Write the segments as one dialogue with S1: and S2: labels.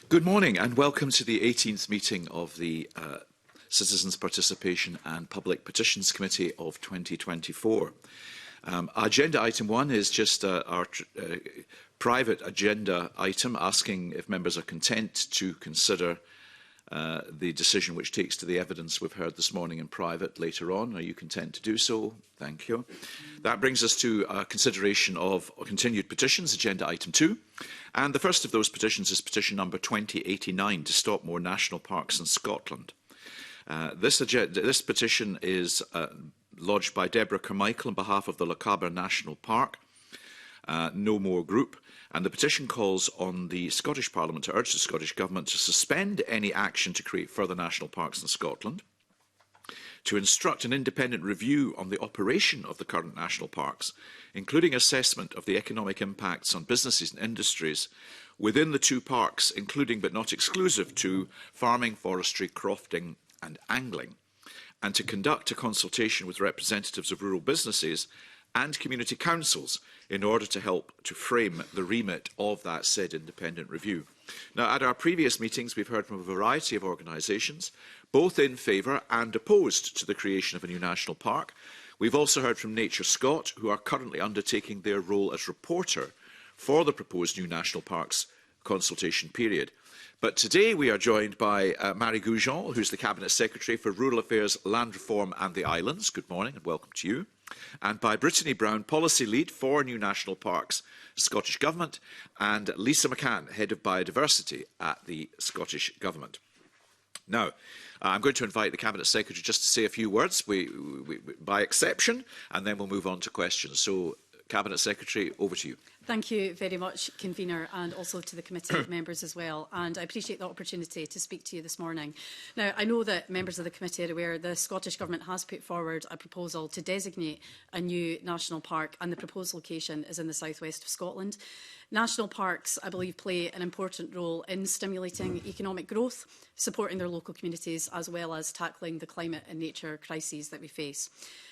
S1: Good morning and welcome to the 18th meeting of the Citizens Participation and Public Petitions Committee of 2024. Agenda item 1 is just our private agenda item asking if members are content to consider the decision which takes to the evidence we've heard this morning in private later on. Are you content to do so? Thank you. That brings us to consideration of continued petitions, agenda item 2. And the first of those petitions is petition number 2089 to stop more national parks in Scotland. This petition is lodged by Deborah Carmichael on behalf of the Lochaber National Park, No More Group. And the petition calls on the Scottish Parliament to urge the Scottish Government to suspend any action to create further national parks in Scotland, to instruct an independent review on the operation of the current national parks, including assessment of the economic impacts on businesses and industries within the two parks, including but not exclusive to farming, forestry, crofting and angling, and to conduct a consultation with representatives of rural businesses and community councils in order to help to frame the remit of that said independent review. Now, at our previous meetings, we've heard from a variety of organisations, both in favour and opposed to the creation of a new national park. We've also heard from Nature Scott, who are currently undertaking their role as reporter for the proposed new national parks consultation period. But today we are joined by Marie Goujon, who's the Cabinet Secretary for Rural Affairs, Land Reform and the Islands. Good morning and welcome to you. And by Brittany Brown, Policy Lead for New National Parks, Scottish Government, and Lisa McCann, Head of Biodiversity at the Scottish Government. Now, I'm going to invite the Cabinet Secretary just to say a few words by exception, and then we'll move on to questions. So, Cabinet Secretary, over to you.
S2: Thank you very much, Convener, and also to the committee members as well. And I appreciate the opportunity to speak to you this morning. Now, I know that members of the committee are aware the Scottish Government has put forward a proposal to designate a new national park, and the proposed location is in the southwest of Scotland. National parks, I believe, play an important role in stimulating economic growth, supporting their local communities, as well as tackling the climate and nature crises that we face.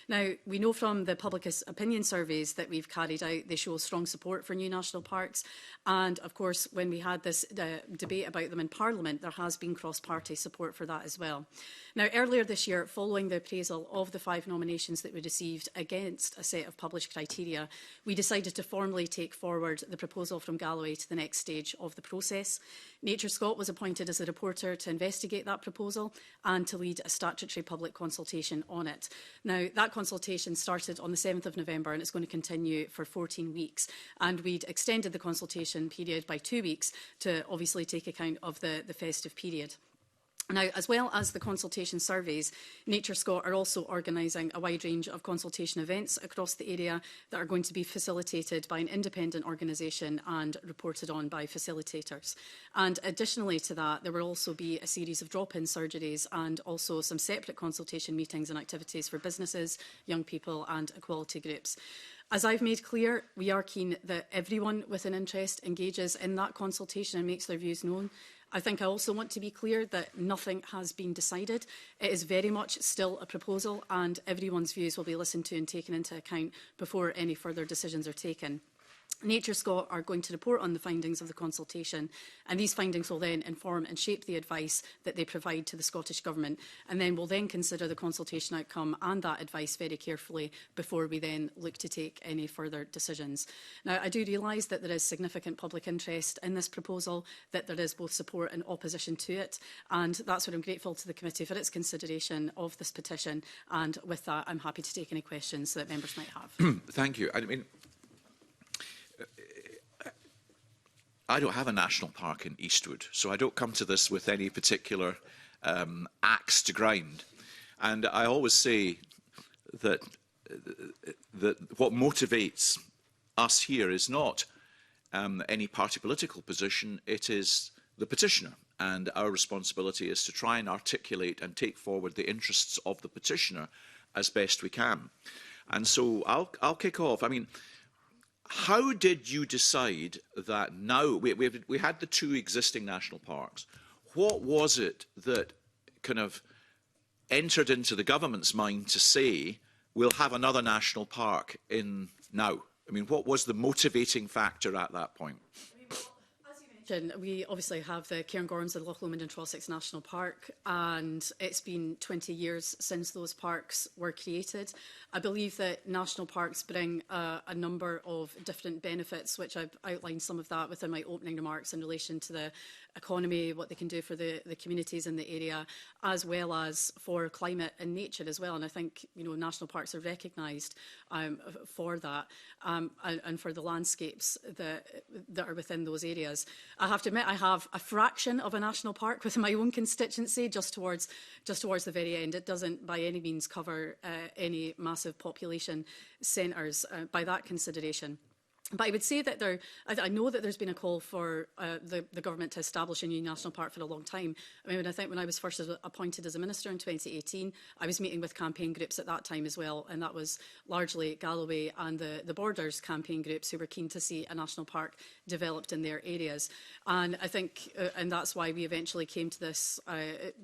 S2: Now, we know from the public opinion surveys that we've carried out, they show strong support for new national parks. And, of course, when we had this debate about them in Parliament, there has been cross-party support for that as well. Now, earlier this year, following the appraisal of the 5 nominations that we received against a set of published criteria, we decided to formally take forward the proposal from Galloway to the next stage of the process. Nature Scott was appointed as a reporter to investigate that proposal and to lead a statutory public consultation on it. Now, that consultation started on the 7th of November and it's going to continue for 14 weeks. And we'd extended the consultation period by 2 weeks to obviously take account of the festive period. Now, as well as the consultation surveys, Nature Scott are also organising a wide range of consultation events across the area that are going to be facilitated by an independent organisation and reported on by facilitators. And additionally to that, there will also be a series of drop-in surgeries and also some separate consultation meetings and activities for businesses, young people and equality groups. As I've made clear, we are keen that everyone with an interest engages in that consultation and makes their views known. I think I also want to be clear that nothing has been decided. It is very much still a proposal and everyone's views will be listened to and taken into account before any further decisions are taken. Nature Scott are going to report on the findings of the consultation, and these findings will then inform and shape the advice that they provide to the Scottish Government, and then we'll then consider the consultation outcome and that advice very carefully before we then look to take any further decisions. Now, I do realise that there is significant public interest in this proposal, that there is both support and opposition to it, and that's what I'm grateful to the committee for its consideration of this petition, and with that, I'm happy to take any questions that members might have.
S1: Thank you. I mean, I don't have a national park in Eastwood, so I don't come to this with any particular axe to grind. And I always say that what motivates us here is not any party political position, it is the petitioner. And our responsibility is to try and articulate and take forward the interests of the petitioner as best we can. And so I'll kick off. I mean, how did you decide that now, we had the 2 existing national parks, what was it that kind of entered into the government's mind to say, we'll have another national park in now? I mean, what was the motivating factor at that point?
S2: As you We obviously have the Cairngorms and Loch Lomond and Trossachs National Park, and it's been 20 years since those parks were created. I believe that national parks bring a number of different benefits, which I've outlined some of that within my opening remarks in relation to the economy, what they can do for the communities in the area, as well as for climate and nature as well. And I think, you know, national parks are recognised for that and for the landscapes that are within those areas. I have to admit, I have a fraction of a national park within my own constituency, just towards the very end. It doesn't by any means cover any massive population centres by that consideration. But I would say that I know that there's been a call for the government to establish a new national park for a long time. I mean, I think when I was first appointed as a minister in 2018, I was meeting with campaign groups at that time as well, and that was largely Galloway and the Borders campaign groups who were keen to see a national park developed in their areas. And I think, and that's why we eventually came to this,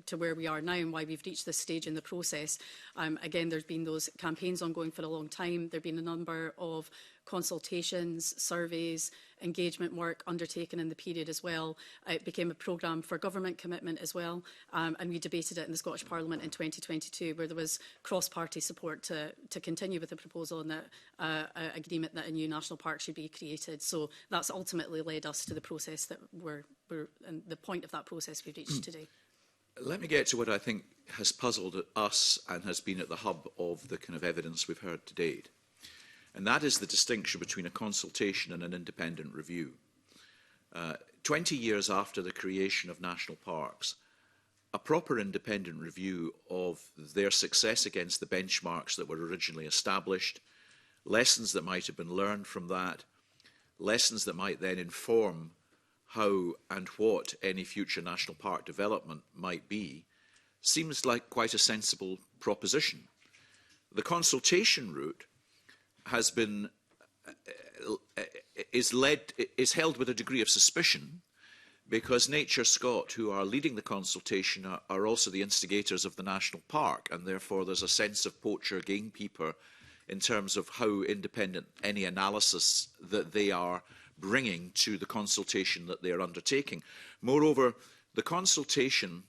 S2: to where we are now, and why we've reached this stage in the process. Again, there's been those campaigns ongoing for a long time. There have been a number of consultations, surveys, engagement work undertaken in the period as well. It became a programme for government commitment as well, and we debated it in the Scottish Parliament in 2022, where there was cross-party support to continue with the proposal and agreement that a new national park should be created. So that's ultimately led us to the process that we're and the point of that process we've reached today.
S1: Let me get to what I think has puzzled us and has been at the hub of the kind of evidence we've heard to date. And that is the distinction between a consultation and an independent review. 20 years after the creation of national parks, a proper independent review of their success against the benchmarks that were originally established, lessons that might have been learned from that, lessons that might then inform how and what any future national park development might be, seems like quite a sensible proposition. The consultation route has been is held with a degree of suspicion, because Nature Scott, who are leading the consultation, are also the instigators of the national park, and therefore there's a sense of poacher gamekeeper in terms of how independent any analysis that they are bringing to the consultation that they are undertaking. Moreover, the consultation,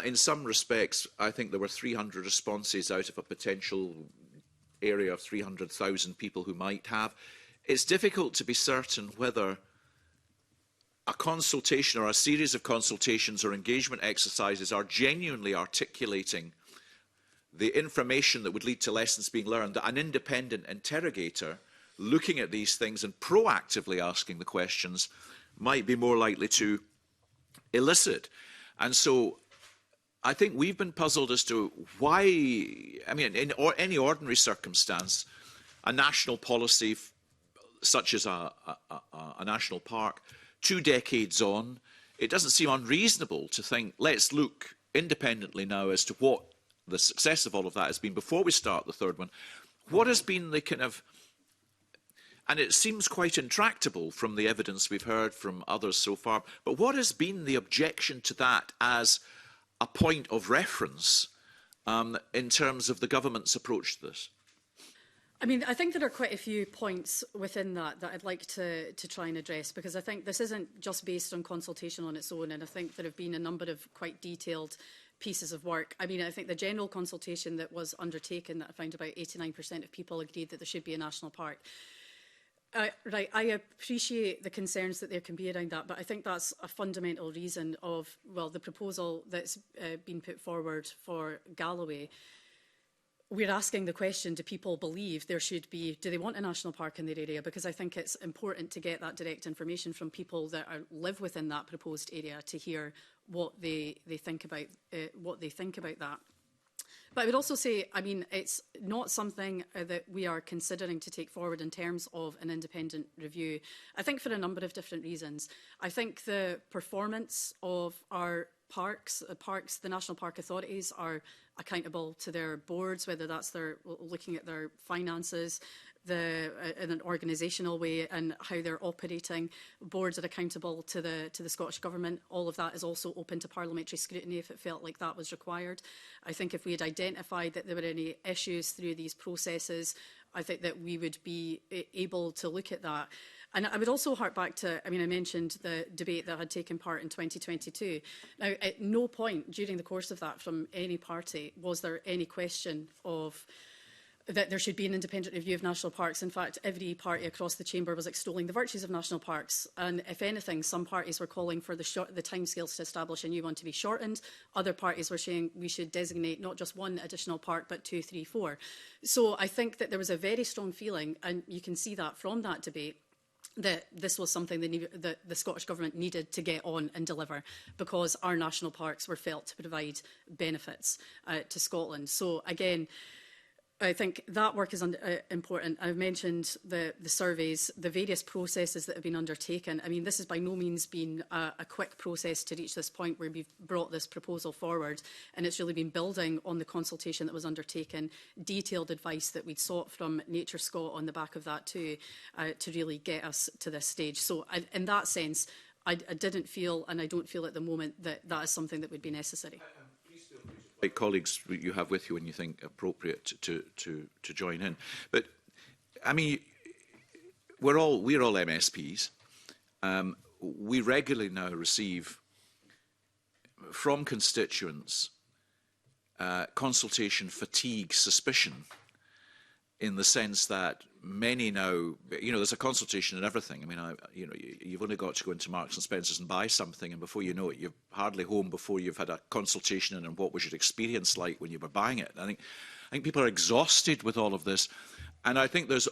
S1: in some respects, I think there were 300 responses out of a potential area of 300,000 people who might have. It's difficult to be certain whether a consultation or a series of consultations or engagement exercises are genuinely articulating the information that would lead to lessons being learned, that an independent interrogator looking at these things and proactively asking the questions might be more likely to elicit. And so I think we've been puzzled as to why, I mean, in any ordinary circumstance, a national policy such as a national park, 2 decades on, it doesn't seem unreasonable to think, let's look independently now as to what the success of all of that has been before we start the third one. What has been the kind of, and it seems quite intractable from the evidence we've heard from others so far, but what has been the objection to that as a point of reference in terms of the government's approach to this?
S2: I mean, I think there are quite a few points within that I'd like to try and address, because I think this isn't just based on consultation on its own, and I think there have been a number of quite detailed pieces of work. I mean, I think the general consultation that was undertaken, that I found about 89% of people agreed that there should be a national park. Right, I appreciate the concerns that there can be around that, but I think that's a fundamental reason of, well, the proposal that's been put forward for Galloway. We're asking the question, do people believe there should be, do they want a national park in their area? Because I think it's important to get that direct information from people that live within that proposed area to hear what they think about that. But I would also say, I mean, it's not something that we are considering to take forward in terms of an independent review. I think for a number of different reasons. I think the performance of our parks, the national park authorities are accountable to their boards, whether that's their looking at their finances, in an organisational way and how they're operating. Boards are accountable to the Scottish Government. All of that is also open to parliamentary scrutiny if it felt like that was required. I think if we had identified that there were any issues through these processes, I think that we would be able to look at that. And I would also hark back to, I mentioned the debate that had taken part in 2022. Now, at no point during the course of that from any party was there any question of that there should be an independent review of national parks. In fact, every party across the chamber was extolling the virtues of national parks. And if anything, some parties were calling for the timescales to establish a new one to be shortened. Other parties were saying we should designate not just one additional park, but 2, 3, 4. So I think that there was a very strong feeling, and you can see that from that debate, that this was something that the Scottish Government needed to get on and deliver, because our national parks were felt to provide benefits to Scotland. So again, I think that work is important. I've mentioned the surveys, the various processes that have been undertaken. This has by no means been a quick process to reach this point where we've brought this proposal forward, and it's really been building on the consultation that was undertaken, detailed advice that we'd sought from Nature Scot on the back of that too, to really get us to this stage. So in that sense, I didn't feel, and I don't feel at the moment, that that is something that would be necessary.
S1: Colleagues you have with you when you think appropriate to join in. But we're all MSPs. We regularly now receive from constituents consultation fatigue, suspicion, in the sense that many now, there's a consultation in everything. You've only got to go into Marks and Spencer's and buy something, and before you know it, you're hardly home before you've had a consultation on what was your experience like when you were buying it. I think people are exhausted with all of this, and I think there's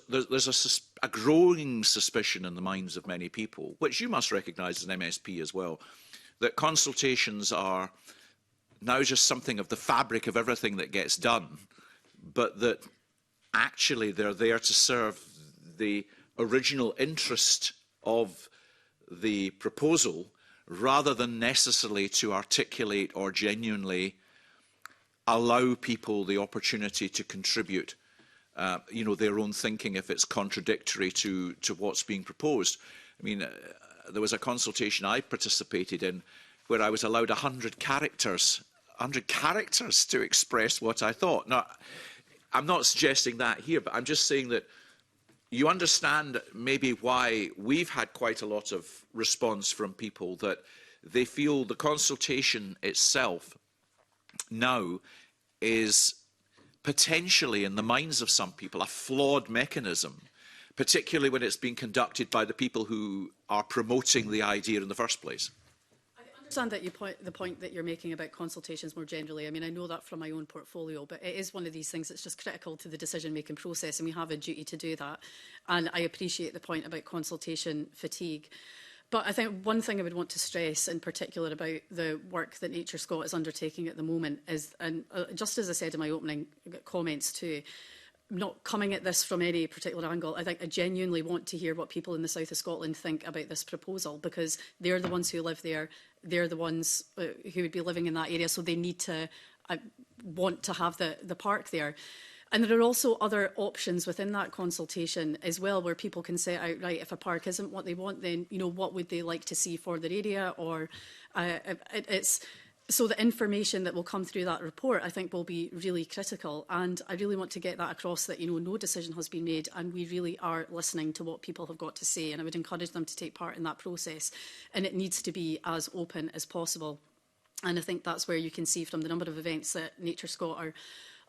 S1: a growing suspicion in the minds of many people, which you must recognise as an MSP as well, that consultations are now just something of the fabric of everything that gets done, but that actually they're there to serve the original interest of the proposal, rather than necessarily to articulate or genuinely allow people the opportunity to contribute their own thinking if it's contradictory to what's being proposed. There was a consultation I participated in where I was allowed 100 characters to express what I thought. Now, I'm not suggesting that here, but I'm just saying that you understand maybe why we've had quite a lot of response from people, that they feel the consultation itself now is potentially, in the minds of some people, a flawed mechanism, particularly when it's being conducted by the people who are promoting the idea in the first place.
S2: I understand that the point that you're making about consultations more generally. I know that from my own portfolio, but it is one of these things that's just critical to the decision-making process, and we have a duty to do that. And I appreciate the point about consultation fatigue. But I think one thing I would want to stress in particular about the work that Nature Scot is undertaking at the moment is, and just as I said in my opening comments too, not coming at this from any particular angle. I think I genuinely want to hear what people in the south of Scotland think about this proposal, because they're the ones who live there. They're the ones who would be living in that area, so they need to want to have the park there. And there are also other options within that consultation as well, where people can say outright, if a park isn't what they want, then what would they like to see for their area, or so the information that will come through that report, I think, will be really critical. And I really want to get that across, that no decision has been made, and we really are listening to what people have got to say. And I would encourage them to take part in that process. And it needs to be as open as possible. And I think that's where you can see from the number of events that Nature Scot are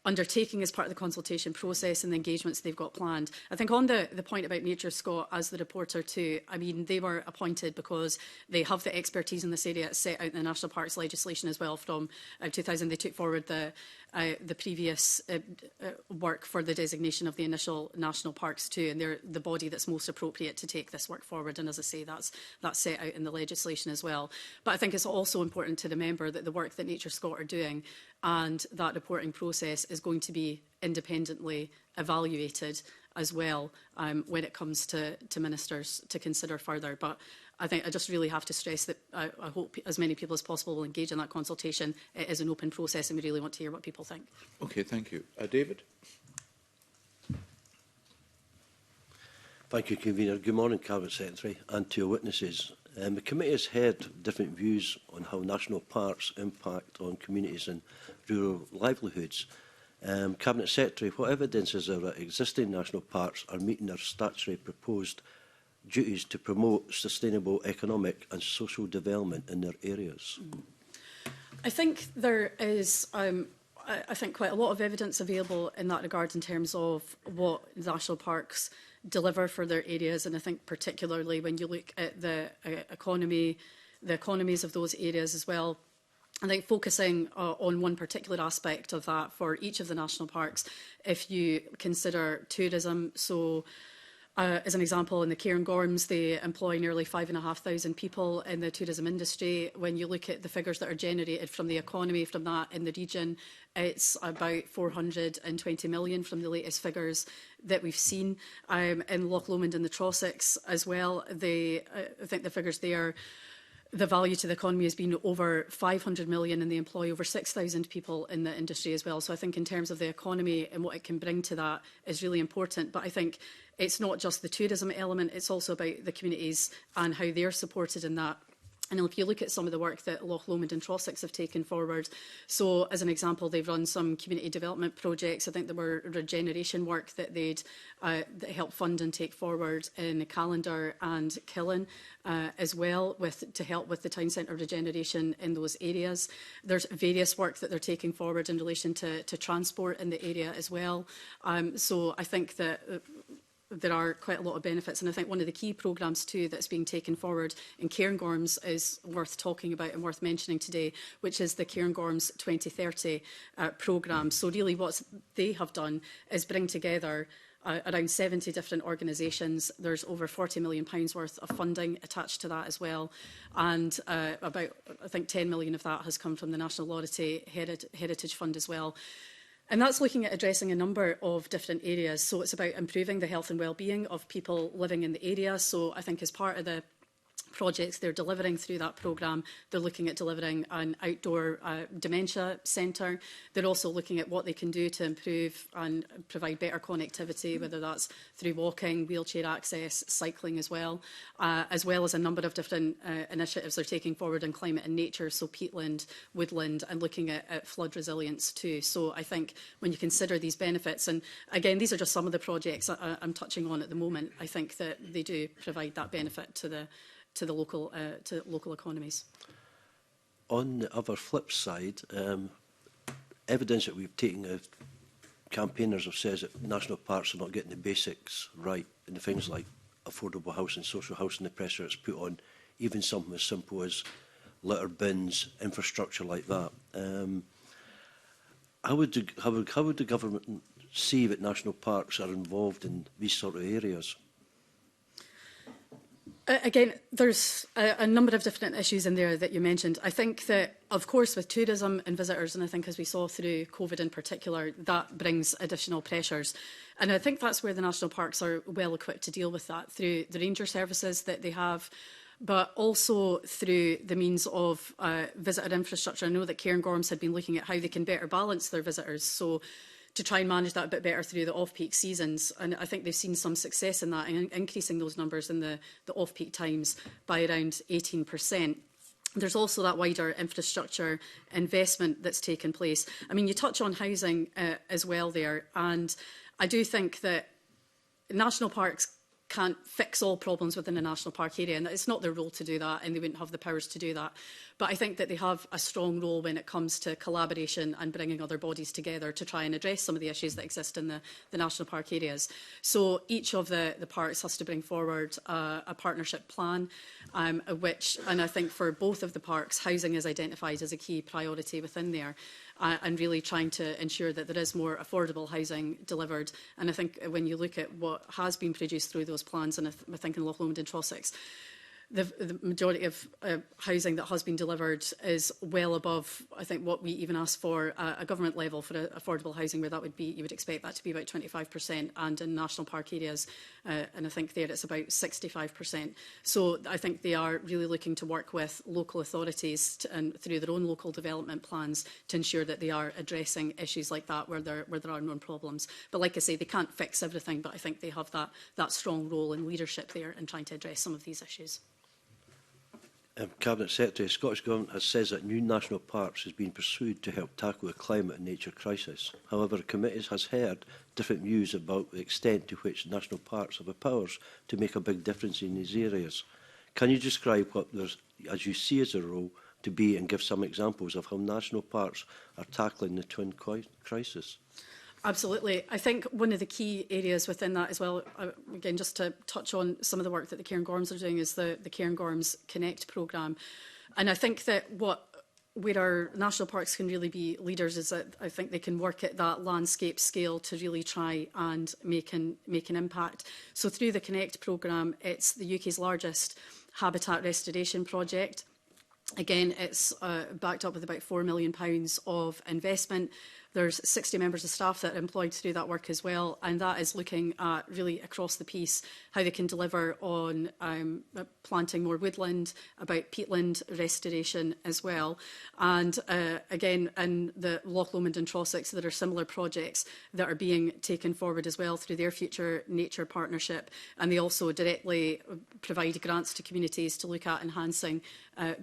S2: undertaking as part of the consultation process and the engagements they've got planned. I think on the point about Nature Scot as the reporter too, they were appointed because they have the expertise in this area set out in the National Parks legislation as well. From 2000, they took forward the previous work for the designation of the initial national parks too, and they're the body that's most appropriate to take this work forward. And as I say, that's set out in the legislation as well. But I think it's also important to remember that the work that Nature Scot are doing and that reporting process is going to be independently evaluated as well when it comes to ministers to consider further. But I think I just really have to stress that I hope as many people as possible will engage in that consultation. It is an open process, and we really want to hear what people think.
S1: Okay, thank you. David?
S3: Thank you, Convener. Good morning, Cabinet Secretary, and to your witnesses. The committee has heard different views on how national parks impact on communities and rural livelihoods. Cabinet Secretary, what evidence is there that existing national parks are meeting their statutory proposed duties to promote sustainable economic and social development in their areas?
S2: I think there is, I think, quite a lot of evidence available in that regard in terms of what national parks deliver for their areas, and I think particularly when you look at the economy, the economies of those areas as well. I think focusing on one particular aspect of that for each of the national parks, if you consider tourism, so as an example, in the Cairngorms, they employ nearly 5,500 people in the tourism industry. When you look at the figures that are generated from the economy from that in the region, it's about 420 million from the latest figures that we've seen. In Loch Lomond and the Trossachs as well, I think the figures there, the value to the economy has been over 500 million, and they employ over 6,000 people in the industry as well. So I think in terms of the economy and what it can bring to that is really important. But I think it's not just the tourism element, it's also about the communities and how they're supported in that. And if you look at some of the work that Loch Lomond and Trossachs have taken forward, so as an example, they've run some community development projects. I think there were regeneration work that they'd that helped fund and take forward in Callander and Killen as well, to help with the town centre regeneration in those areas. There's various work that they're taking forward in relation to transport in the area as well. So I think that there are quite a lot of benefits, and I think one of the key programmes too that's being taken forward in Cairngorms is worth talking about and worth mentioning today, which is the Cairngorms 2030 programme. So really what they have done is bring together around 70 different organisations. There's over £40 million worth of funding attached to that as well, and about, I think, 10 million of that has come from the National Lottery Heritage Fund as well. And that's looking at addressing a number of different areas. So it's about improving the health and well-being of people living in the area. So I think as part of the projects they're delivering through that programme, they're looking at delivering an outdoor dementia centre. They're also looking at what they can do to improve and provide better connectivity, whether that's through walking, wheelchair access, cycling as well as a number of different initiatives they're taking forward in climate and nature, so peatland, woodland, and looking at flood resilience too. So I think when you consider these benefits, and again, these are just some of the projects I'm touching on at the moment, I think that they do provide that benefit to the local economies.
S3: On the other flip side, evidence that we've taken, campaigners have said that national parks are not getting the basics right, and the things like affordable housing, social housing, the pressure it's put on, even something as simple as litter bins, infrastructure like that. How would the government see that national parks are involved in these sort of areas?
S2: Again, there's a number of different issues in there that you mentioned. I think that, of course, with tourism and visitors, and I think as we saw through COVID in particular, that brings additional pressures. And I think that's where the national parks are well equipped to deal with that, through the ranger services that they have, but also through the means of visitor infrastructure. I know that Cairngorms had been looking at how they can better balance their visitors, so to try and manage that a bit better through the off-peak seasons. And I think they've seen some success in that, in increasing those numbers in the off-peak times by around 18%. There's also that wider infrastructure investment that's taken place. I mean, you touch on housing as well there, and I do think that national parks can't fix all problems within a national park area, and it's not their role to do that, and they wouldn't have the powers to do that. But I think that they have a strong role when it comes to collaboration and bringing other bodies together to try and address some of the issues that exist in the national park areas. So each of the parks has to bring forward a partnership plan, and I think for both of the parks, housing is identified as a key priority within there. And really trying to ensure that there is more affordable housing delivered. And I think when you look at what has been produced through those plans, and I think in Loch Lomond and Trossachs, the majority of housing that has been delivered is well above, I think, what we even ask for a government level for affordable housing, where that would be, you would expect that to be about 25%, and in national park areas, and I think there it's about 65%. So I think they are really looking to work with local authorities and through their own local development plans to ensure that they are addressing issues like that where there are known problems. But like I say, they can't fix everything, but I think they have that strong role and leadership there in trying to address some of these issues.
S3: Cabinet Secretary, the Scottish Government has said that new national parks is being pursued to help tackle the climate and nature crisis. However, the committee has heard different views about the extent to which national parks have the powers to make a big difference in these areas. Can you describe what, as you see as a role to be, and give some examples of how national parks are tackling the twin crisis?
S2: Absolutely. I think one of the key areas within that as well, again, just to touch on some of the work that the Cairngorms are doing, is the Cairngorms Connect programme. And I think that where our national parks can really be leaders is that I think they can work at that landscape scale to really try and make an impact. So through the Connect programme, it's the UK's largest habitat restoration project. Again, it's backed up with about £4 million of investment. There's 60 members of staff that are employed to do that work as well, and that is looking at really across the piece how they can deliver on planting more woodland, about peatland restoration as well. And again, in the Loch Lomond and Trossachs, there are similar projects that are being taken forward as well through their Future Nature Partnership, and they also directly provide grants to communities to look at enhancing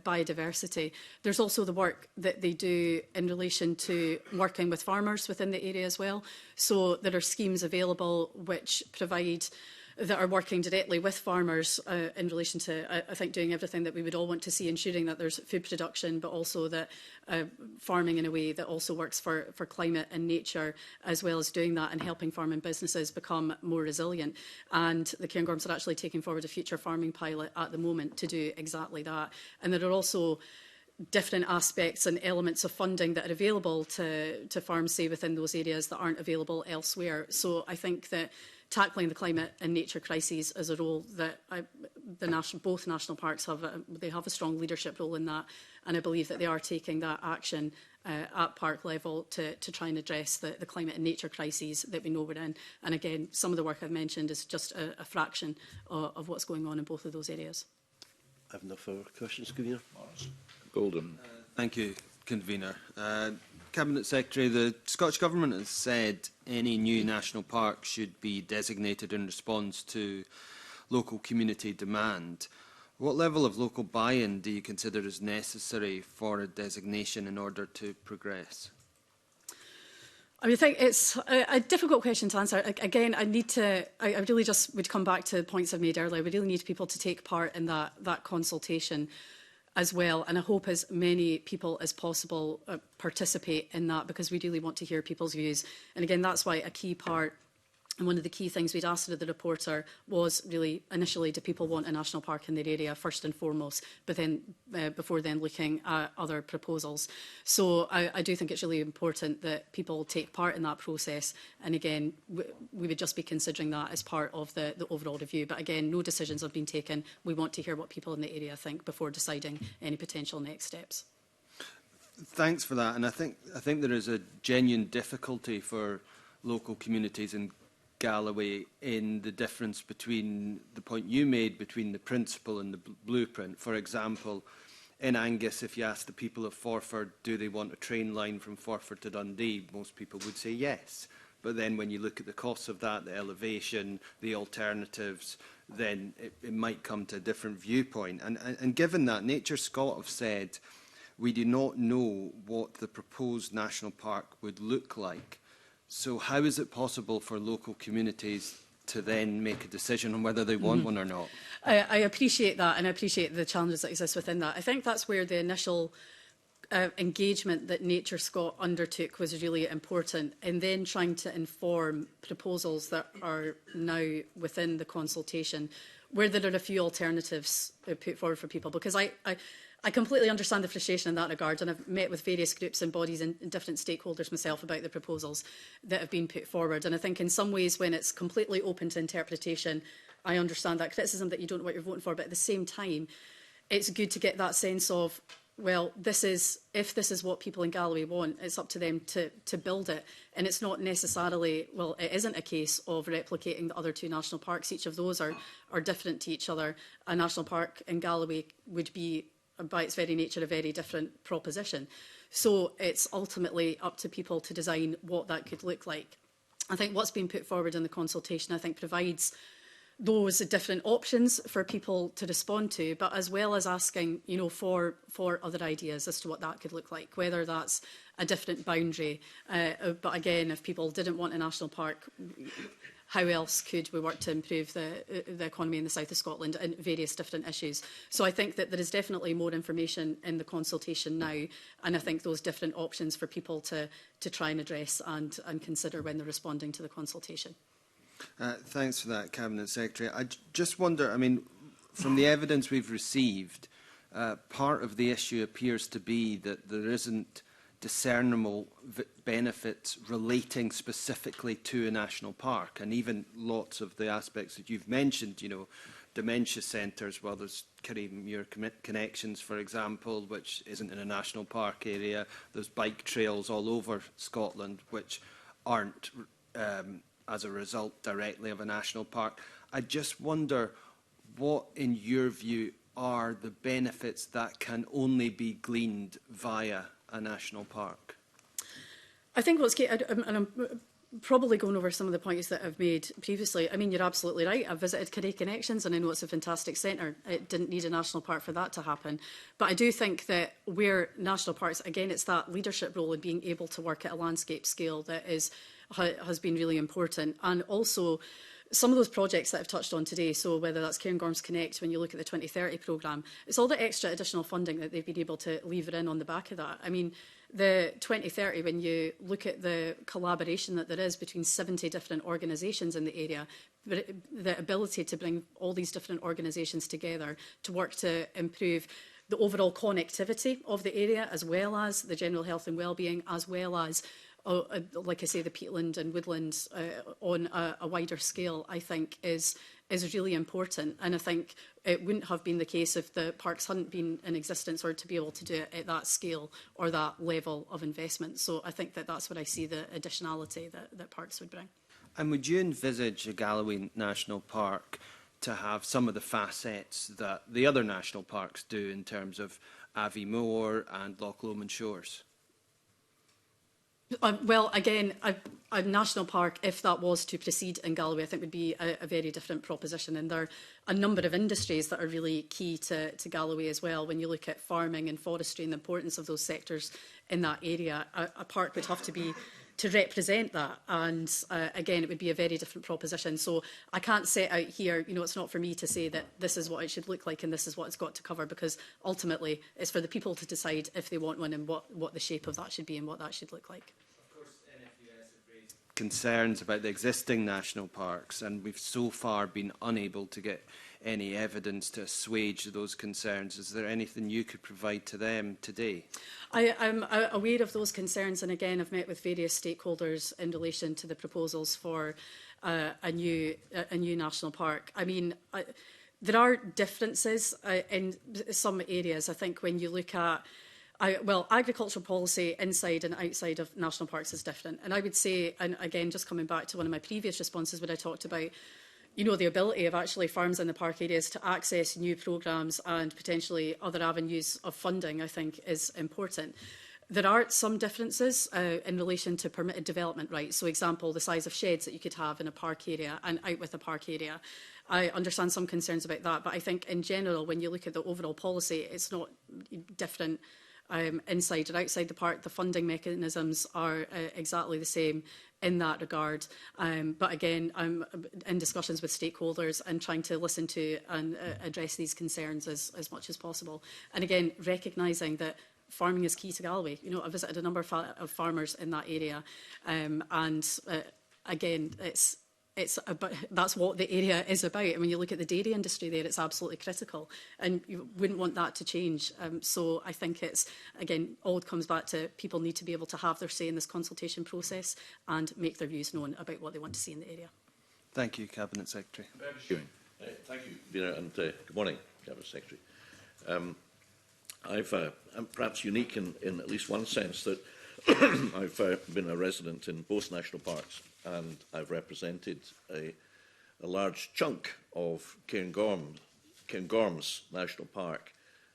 S2: biodiversity. There's also the work that they do in relation to working with farmers within the area as well. So there are schemes available which that are working directly with farmers in relation to, I think, doing everything that we would all want to see, ensuring that there's food production, but also that farming in a way that also works for climate and nature, as well as doing that and helping farming businesses become more resilient. And the Cairngorms are actually taking forward a future farming pilot at the moment to do exactly that. And there are also different aspects and elements of funding that are available to farms, say, within those areas that aren't available elsewhere. So I think that tackling the climate and nature crises is a role that both national parks have. They have a strong leadership role in that, and I believe that they are taking that action at park level to try and address the climate and nature crises that we know we're in. And again, some of the work I've mentioned is just a fraction of what's going on in both of those areas.
S3: I have no further questions, Convener.
S1: Golden.
S4: Thank you, Convener. Cabinet Secretary, the Scottish Government has said any new national park should be designated in response to local community demand. What level of local buy-in do you consider is necessary for a designation in order to progress?
S2: I think it's a difficult question to answer. Again, I really just would come back to the points I've made earlier. We really need people to take part in that consultation as well. And I hope as many people as possible participate in that, because we really want to hear people's views. And again, that's why a key part, and one of the key things we'd asked of the reporter was really initially, do people want a national park in their area first and foremost, but then before then looking at other proposals. So I do think it's really important that people take part in that process. And again, we would just be considering that as part of the overall review. But again, no decisions have been taken. We want to hear what people in the area think before deciding any potential next steps.
S4: Thanks for that. And I think there is a genuine difficulty for local communities in Galloway in the difference between the point you made between the principle and the blueprint. For example, in Angus, if you ask the people of Forfar, do they want a train line from Forfar to Dundee, most people would say yes. But then when you look at the costs of that, the elevation, the alternatives, then it might come to a different viewpoint. And given that, Nature Scot have said, we do not know what the proposed national park would look like. So how is it possible for local communities to then make a decision on whether they want one or not?
S2: I appreciate that, and I appreciate the challenges that exist within that. I think that's where the initial engagement that Nature Scot undertook was really important, and then trying to inform proposals that are now within the consultation, where there are a few alternatives put forward for people. Because I completely understand the frustration in that regard, and I've met with various groups and bodies and different stakeholders myself about the proposals that have been put forward. And I think in some ways, when it's completely open to interpretation, I understand that criticism that you don't know what you're voting for, but at the same time, it's good to get that sense of, well, if this is what people in Galloway want, it's up to them to build it. And it's not necessarily, well, it isn't a case of replicating the other two national parks. Each of those are different to each other. A national park in Galloway would be, by its very nature, a very different proposition. So it's ultimately up to people to design what that could look like. I think what's been put forward in the consultation, I think, provides those different options for people to respond to, but as well as asking, you know, for other ideas as to what that could look like, whether that's a different boundary. But again, if people didn't want a national park, how else could we work to improve the economy in the south of Scotland and various different issues? So I think that there is definitely more information in the consultation now, and I think those different options for people to try and address and consider when they're responding to the consultation.
S4: Thanks for that, Cabinet Secretary. I just wonder, I mean, from the evidence we've received, part of the issue appears to be that there isn't discernible benefits relating specifically to a national park, and even lots of the aspects that you've mentioned, you know, dementia centres, well, there's Kirriemuir Connections, for example, which isn't in a national park area. There's bike trails all over Scotland, which aren't, as a result, directly of a national park. I just wonder what, in your view, are the benefits that can only be gleaned via a national park?
S2: I think what's key, and I'm probably going over some of the points that I've made previously. I mean, you're absolutely right. I've visited Kirrie Connections and I know it's a fantastic centre. It didn't need a national park for that to happen. But I do think that where national parks, again, it's that leadership role in being able to work at a landscape scale that has been really important. And also, some of those projects that I've touched on today, so whether that's Cairngorms Connect, when you look at the 2030 programme, it's all the extra additional funding that they've been able to lever in on the back of that. I mean, the 2030, when you look at the collaboration that there is between 70 different organisations in the area, but the ability to bring all these different organisations together to work to improve the overall connectivity of the area, as well as the general health and wellbeing, as well as like I say, the peatland and woodlands on a wider scale, I think is really important. And I think it wouldn't have been the case if the parks hadn't been in existence or to be able to do it at that scale or that level of investment. So I think that that's what I see the additionality that parks would bring. And
S4: would you envisage a Galloway National Park to have some of the facets that the other national parks do in terms of Aviemore and Loch Lomond Shores?
S2: Well, again, a national park, if that was to proceed in Galloway, I think would be a very different proposition. And there are a number of industries that are really key to Galloway as well. When you look at farming and forestry and the importance of those sectors in that area, a park would have to be to represent that. And again, it would be a very different proposition. So I can't set out here, you know, it's not for me to say that this is what it should look like and this is what it's got to cover, because ultimately it's for the people to decide if they want one and what the shape of that should be and what that should look like.
S4: Of course, NFUS have raised concerns about the existing national parks, and we've so far been unable to get any evidence to assuage those concerns. Is there anything you could provide to them today?
S2: I'm aware of those concerns, and again, I've met with various stakeholders in relation to the proposals for a new national park. I mean, there are differences in some areas. I think when you look at well, agricultural policy inside and outside of national parks is different. And I would say, and again, just coming back to one of my previous responses when I talked about, you know, the ability of actually farms in the park areas to access new programmes and potentially other avenues of funding, I think, is important. There are some differences in relation to permitted development rights. So, example, the size of sheds that you could have in a park area and out with a park area. I understand some concerns about that, but I think in general, when you look at the overall policy, it's not different inside or outside the park. The funding mechanisms are exactly the same in that regard. But again, I'm in discussions with stakeholders and trying to listen to and address these concerns as much as possible. And again, recognising that farming is key to Galloway. You know, I visited a number of farmers in that area, and again, it's about, that's what the area is about. And when you look at the dairy industry there, it's absolutely critical, and you wouldn't want that to change. So I think it's, again, all comes back to people need to be able to have their say in this consultation process and make their views known about what they want to see in the area.
S4: Thank you, Cabinet Secretary.
S5: Thank you, Vera, and good morning, Cabinet Secretary. I'm perhaps unique in at least one sense that I've been a resident in both national parks, and I've represented a large chunk of Cairngorms National Park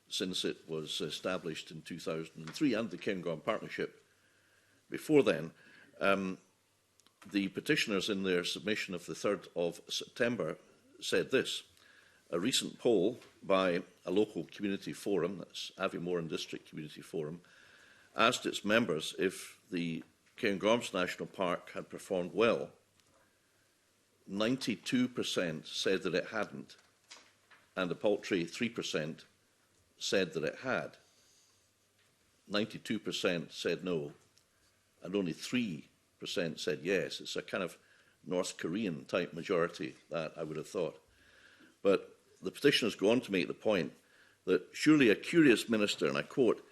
S5: since it was established in 2003, and the Cairngorm Partnership before then. The petitioners, in their submission of the 3rd of September, said this. A recent poll by a local community forum, that's Aviemore District Community Forum, asked its members if the Cairngorms National Park had performed well. 92% said that it hadn't, and a paltry 3% said that it had. 92% said no, and only 3% said yes. It's a kind of North Korean type majority, that I would have thought. But the petitioners go on to make the point that surely a curious minister, and I quote,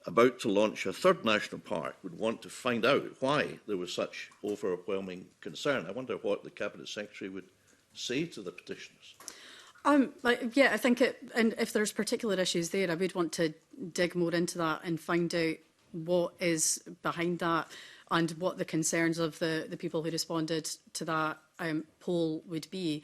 S5: about to launch a third national park would want to find out why there was such overwhelming concern. I wonder what the Cabinet Secretary would say to the petitioners.
S2: Yeah, I think and if there's particular issues there, I would want to dig more into that and find out what is behind that and what the concerns of the people who responded to that poll would be.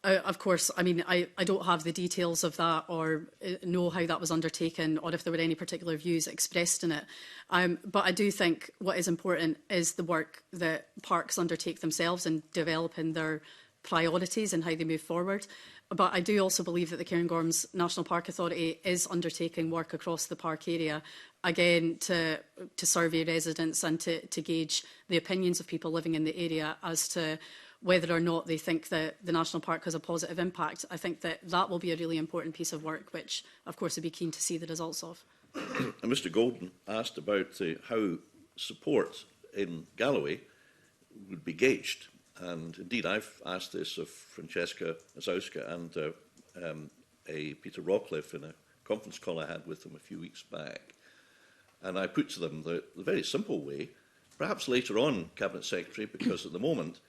S2: Of course, I mean, I don't have the details of that or know how that was undertaken or if there were any particular views expressed in it. But I do think what is important is the work that parks undertake themselves in developing their priorities and how they move forward. But I do also believe that the Cairngorms National Park Authority is undertaking work across the park area, again, to survey residents and to gauge the opinions of people living in the area as to whether or not they think that the national park has a positive impact. I think that that will be a really important piece of work, which, of course, I'd be keen to see the results of.
S5: And Mr Golden asked about how support in Galloway would be gauged. And indeed, I've asked this of Francesca Mazowska and Peter Rawcliffe in a conference call I had with them a few weeks back. And I put to them the very simple way, perhaps later on, Cabinet Secretary, because at the moment,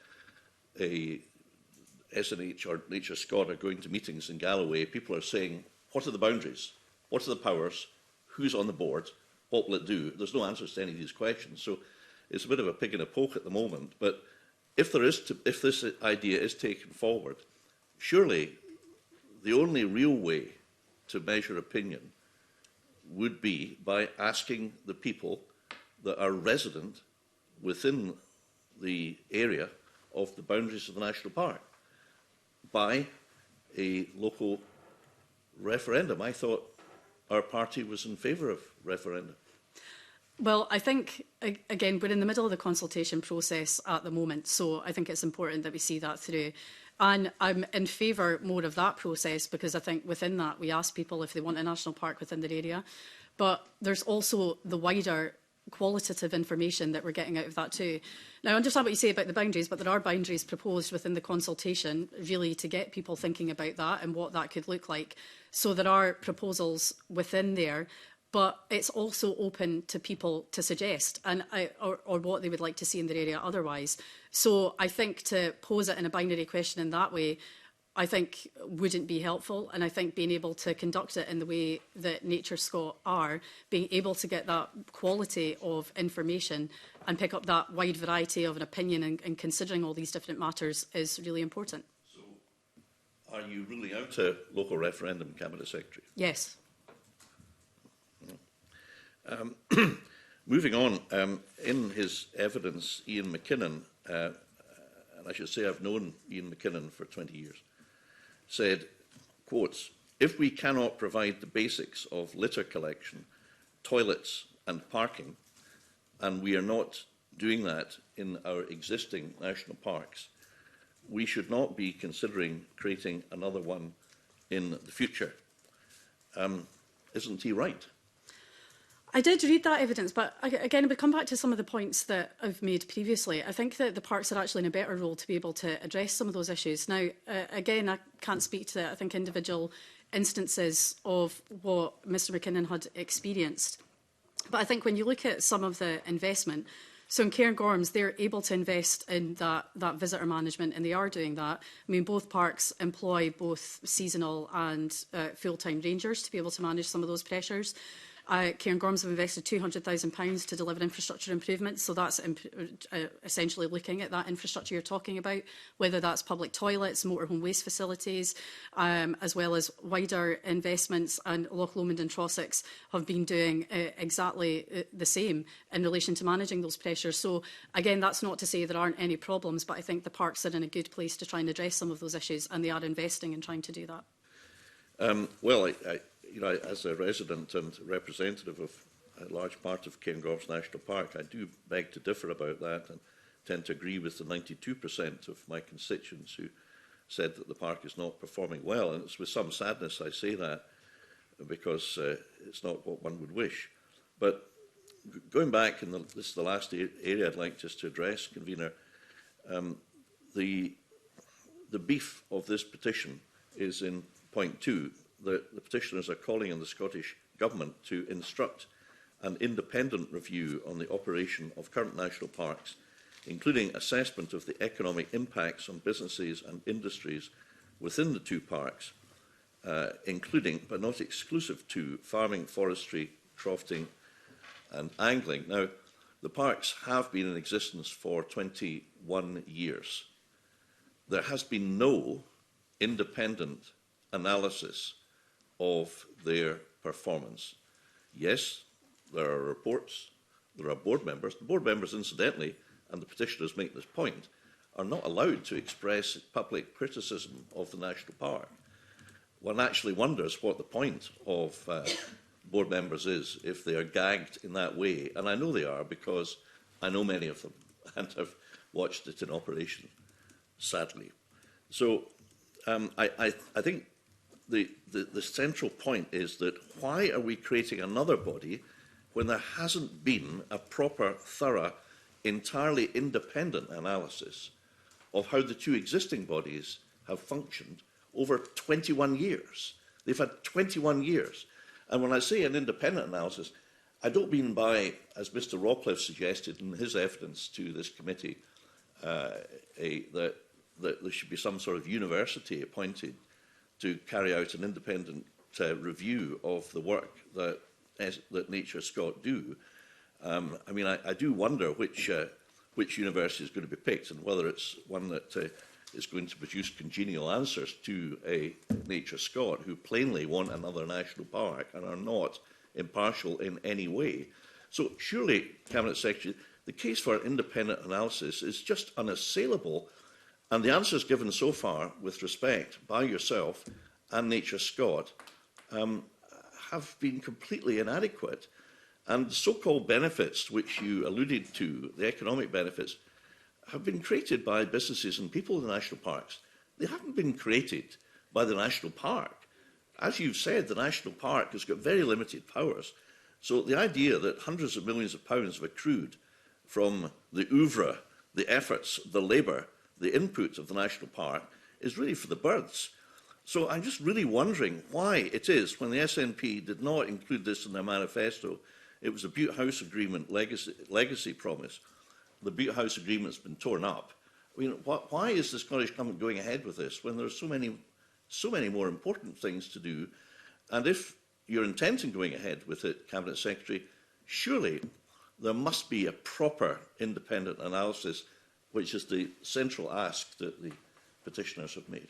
S5: SNH or Nature Scott are going to meetings in Galloway. People are saying, what are the boundaries? What are the powers? Who's on the board? What will it do? There's no answers to any of these questions. So it's a bit of a pig in a poke at the moment. But if this idea is taken forward, surely the only real way to measure opinion would be by asking the people that are resident within the area of the boundaries of the national park by a local referendum. I thought our party was in favour of referendum.
S2: Well, I think, again, we're in the middle of the consultation process at the moment, so I think it's important that we see that through. And I'm in favour more of that process because I think within that we ask people if they want a national park within their area. But there's also the wider qualitative information that we're getting out of that too. Now, I understand what you say about the boundaries, but there are boundaries proposed within the consultation really to get people thinking about that and what that could look like. So there are proposals within there, but it's also open to people to suggest or what they would like to see in their area otherwise. So I think to pose it in a binary question in that way, I think wouldn't be helpful. And I think being able to conduct it in the way that Nature Scott are, being able to get that quality of information and pick up that wide variety of an opinion and considering all these different matters is really important.
S5: So are you ruling out a local referendum, Cabinet Secretary?
S2: Yes.
S5: Moving on, in his evidence, Ian McKinnon, and I should say I've known Ian McKinnon for 20 years, said, quotes, if we cannot provide the basics of litter collection, toilets and parking, and we are not doing that in our existing national parks, we should not be considering creating another one in the future. Isn't he right?
S2: I did read that evidence, but again, we come back to some of the points that I've made previously. I think that the parks are actually in a better role to be able to address some of those issues. Now, again, I can't speak to, I think, individual instances of what Mr McKinnon had experienced. But I think when you look at some of the investment, so in Cairngorms, they're able to invest in that visitor management, and they are doing that. I mean, both parks employ both seasonal and full-time rangers to be able to manage some of those pressures. Cairngorms have invested £200,000 to deliver infrastructure improvements, so that's essentially looking at that infrastructure you're talking about, whether that's public toilets, motorhome waste facilities, as well as wider investments, and Loch Lomond and Trossachs have been doing exactly the same in relation to managing those pressures. So again, that's not to say there aren't any problems, but I think the parks are in a good place to try and address some of those issues, and they are investing in trying to do that.
S5: Well, as a resident and representative of a large part of Cairngorms National Park, I do beg to differ about that and tend to agree with the 92% of my constituents who said that the park is not performing well. And it's with some sadness I say that, because it's not what one would wish. But going back, and this is the last area I'd like just to address, Convener, the beef of this petition is in point 2, that the petitioners are calling on the Scottish Government to instruct an independent review on the operation of current national parks, including assessment of the economic impacts on businesses and industries within the 2 parks, including, but not exclusive to, farming, forestry, crofting and angling. Now, the parks have been in existence for 21 years. There has been no independent analysis of their performance. Yes, there are reports, there are board members. The board members, incidentally, and the petitioners make this point, are not allowed to express public criticism of the national park. One actually wonders what the point of board members is if they are gagged in that way. And I know they are, because I know many of them and have watched it in operation, sadly. So I think the central point is that why are we creating another body when there hasn't been a proper, thorough, entirely independent analysis of how the 2 existing bodies have functioned over 21 years? They've had 21 years. And when I say an independent analysis, I don't mean by, as Mr. Rawcliffe suggested in his evidence to this committee, that there should be some sort of university appointed to carry out an independent review of the work that Nature Scott do. I mean, I do wonder which university is going to be picked, and whether it's one that is going to produce congenial answers to a Nature Scott, who plainly want another national park and are not impartial in any way. So surely, Cabinet Secretary, the case for an independent analysis is just unassailable. And the answers given so far, with respect, by yourself and Nature Scott, have been completely inadequate. And the so-called benefits which you alluded to, the economic benefits, have been created by businesses and people in the national parks. They haven't been created by the national park. As you've said, the national park has got very limited powers. So the idea that hundreds of millions of pounds have accrued from the oeuvre, the efforts, the labour, the input of the national park is really for the birds. So I'm just really wondering why it is, when the SNP did not include this in their manifesto, it was a Butte House Agreement legacy promise. The Butte House Agreement's been torn up. I mean, why is the Scottish Government going ahead with this when there are so many more important things to do? And if you're intent on going ahead with it, Cabinet Secretary, surely there must be a proper independent analysis, which is the central ask that the petitioners have made.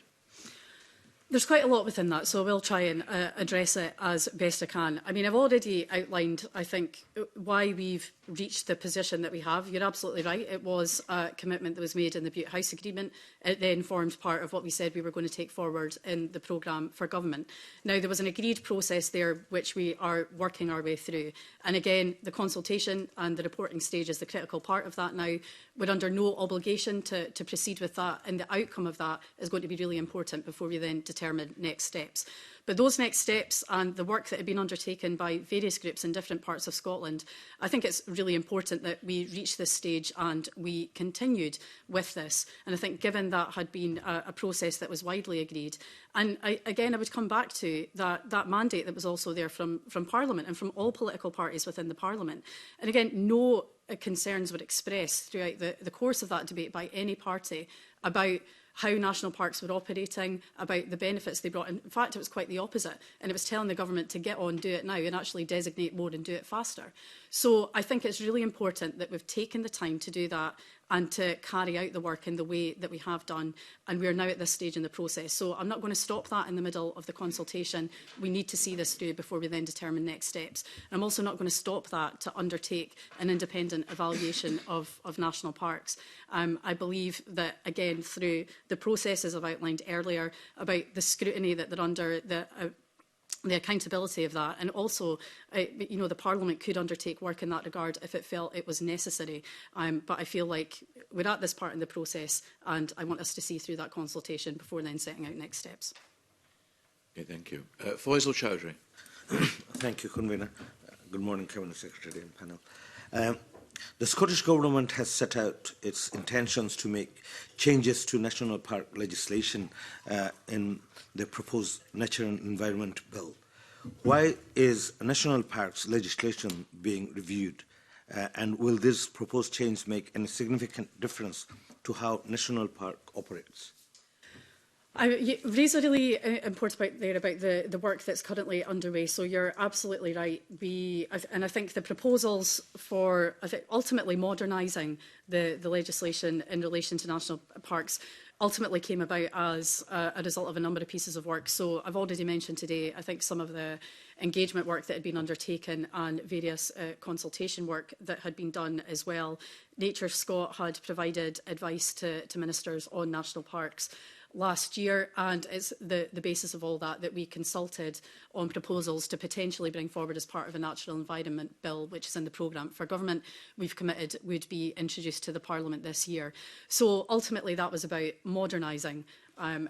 S2: There's quite a lot within that, so I will try and address it as best I can. I mean, I've already outlined, I think, why we've reached the position that we have. You're absolutely right. It was a commitment that was made in the Butte House Agreement. It then formed part of what we said we were going to take forward in the programme for government. Now, there was an agreed process there which we are working our way through. And again, the consultation and the reporting stage is the critical part of that now. We're under no obligation to proceed with that, and the outcome of that is going to be really important before we then determine next steps. But those next steps and the work that had been undertaken by various groups in different parts of Scotland, I think it's really important that we reach this stage and we continued with this. And I think given that had been a process that was widely agreed, and I would come back to that mandate that was also there from Parliament and from all political parties within the Parliament. And again, no concerns were expressed throughout the course of that debate by any party about how national parks were operating, about the benefits they brought. In fact, it was quite the opposite, and it was telling the government to get on, do it now, and actually designate more and do it faster. So I think it's really important that we've taken the time to do that and to carry out the work in the way that we have done. And we are now at this stage in the process. So I'm not going to stop that in the middle of the consultation. We need to see this through before we then determine next steps. And I'm also not going to stop that to undertake an independent evaluation of national parks. I believe that, again, through the processes I've outlined earlier about the scrutiny that they're under, the accountability of that, and also, you know, the Parliament could undertake work in that regard if it felt it was necessary. But I feel like we're at this part in the process, and I want us to see through that consultation before then setting out next steps.
S1: Okay, thank you. Faisal Chowdhury.
S6: Thank you, Convener. Good morning, Cabinet Secretary and panel. The Scottish Government has set out its intentions to make changes to national park legislation in the proposed Nature and Environment Bill. Why is national parks legislation being reviewed? And will this proposed change make any significant difference to how national park operates?
S2: You raise a really important point there about the work that's currently underway. So you're absolutely right. And I think the proposals for ultimately modernising the legislation in relation to national parks ultimately came about as a result of a number of pieces of work. So I've already mentioned today, I think, some of the engagement work that had been undertaken and various consultation work that had been done as well. Nature Scot had provided advice to ministers on national parks last year, and it's the basis of all that we consulted on proposals to potentially bring forward as part of a natural environment bill, which is in the programme for government. We've committed would be introduced to the Parliament this year. So ultimately that was about modernising,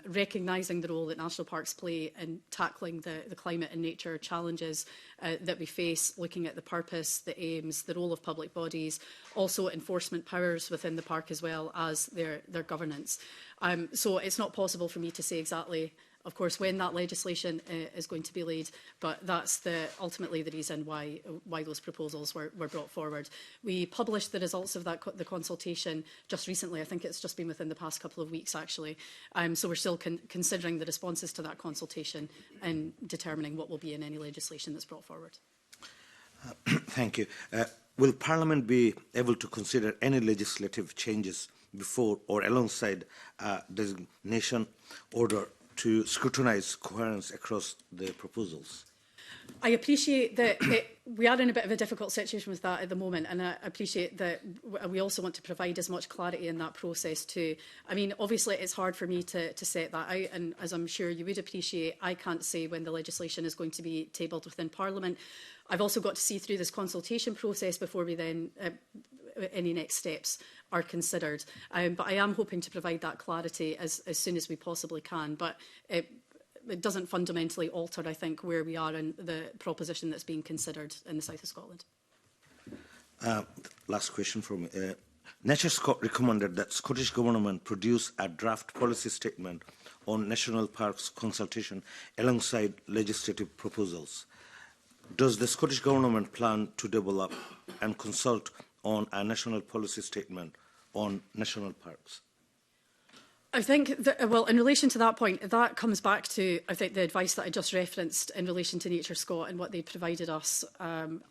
S2: recognising the role that national parks play in tackling the climate and nature challenges that we face, looking at the purpose, the aims, the role of public bodies, also enforcement powers within the park as well as their governance. So it's not possible for me to say exactly, of course, when that legislation is going to be laid, but that's ultimately the reason why those proposals were brought forward. We published the results of the consultation just recently. I think it's just been within the past couple of weeks, actually. So we're still considering the responses to that consultation and determining what will be in any legislation that's brought forward.
S6: Thank you. Will Parliament be able to consider any legislative changes before or alongside a designation order to scrutinise coherence across the proposals?
S2: I appreciate that we are in a bit of a difficult situation with that at the moment, and I appreciate that we also want to provide as much clarity in that process too. I mean, obviously it's hard for me to set that out, and as I'm sure you would appreciate, I can't say when the legislation is going to be tabled within Parliament. I've also got to see through this consultation process before we then any next steps are considered. But I am hoping to provide that clarity as soon as we possibly can. But it doesn't fundamentally alter, I think, where we are in the proposition that's being considered in the south of Scotland.
S6: Last question from me. Nature Scot recommended that Scottish Government produce a draft policy statement on national parks consultation alongside legislative proposals. Does the Scottish Government plan to develop and consult on a national policy statement on national parks?
S2: I think that, well, in relation to that point, that comes back to, I think, the advice that I just referenced in relation to Nature Scot and what they provided us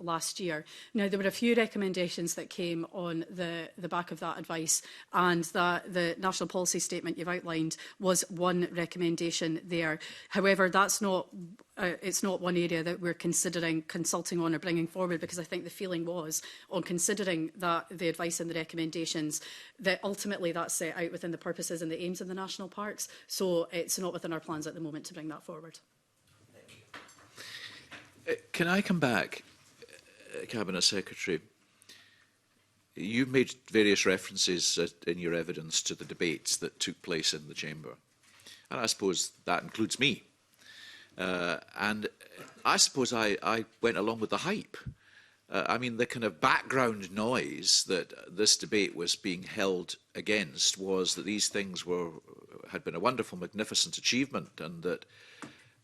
S2: last year. Now, there were a few recommendations that came on the back of that advice, and that the national policy statement you've outlined was one recommendation there. However, that's not it's not one area that we're considering consulting on or bringing forward, because I think the feeling was on considering that the advice and the recommendations that ultimately that's set out within the purposes and the aims of the national parks. So it's not within our plans at the moment to bring that forward.
S1: Can I come back, Cabinet Secretary? You've made various references in your evidence to the debates that took place in the Chamber. And I suppose that includes me. And I suppose I went along with the hype. I mean, the kind of background noise that this debate was being held against was that these things had been a wonderful, magnificent achievement, and that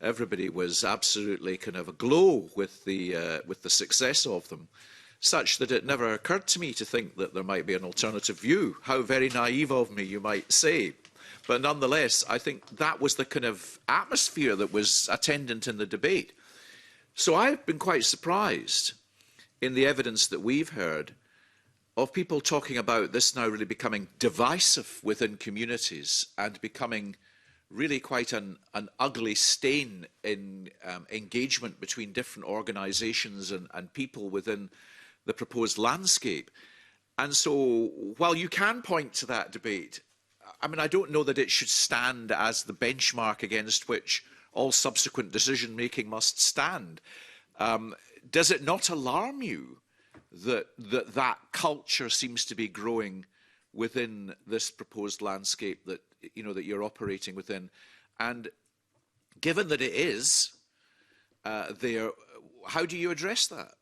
S1: everybody was absolutely kind of aglow with the success of them, such that it never occurred to me to think that there might be an alternative view. How very naive of me, you might say. But nonetheless, I think that was the kind of atmosphere that was attendant in the debate. So I've been quite surprised in the evidence that we've heard of people talking about this now really becoming divisive within communities and becoming really quite an ugly stain in engagement between different organisations and people within the proposed landscape. And so while you can point to that debate, I mean, I don't know that it should stand as the benchmark against which all subsequent decision-making must stand. Does it not alarm you that culture seems to be growing within this proposed landscape that that you're operating within? And given that it is there, how do you address that?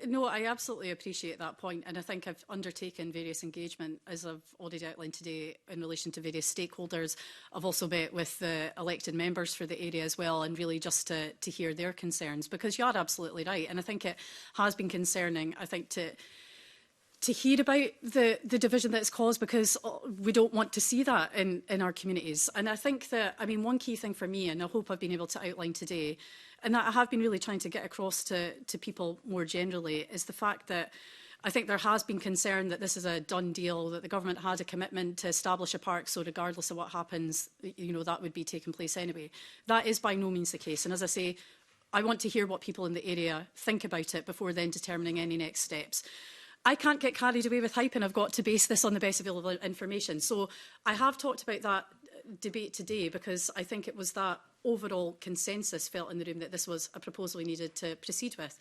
S2: No, I absolutely appreciate that point, and I think I've undertaken various engagement, as I've already outlined today, in relation to various stakeholders. I've also met with the elected members for the area as well, and really just to hear their concerns, because you are absolutely right, and I think it has been concerning, I think, to hear about the division that's caused, because we don't want to see that in our communities. And I think that, I mean, one key thing for me, and I hope I've been able to outline today, and that I have been really trying to get across to people more generally, is the fact that I think there has been concern that this is a done deal, that the government had a commitment to establish a park, so regardless of what happens, that would be taking place anyway. That is by no means the case. And as I say, I want to hear what people in the area think about it before then determining any next steps. I can't get carried away with hype, and I've got to base this on the best available information. So I have talked about that debate today because I think it was that overall consensus felt in the room that this was a proposal we needed to proceed with.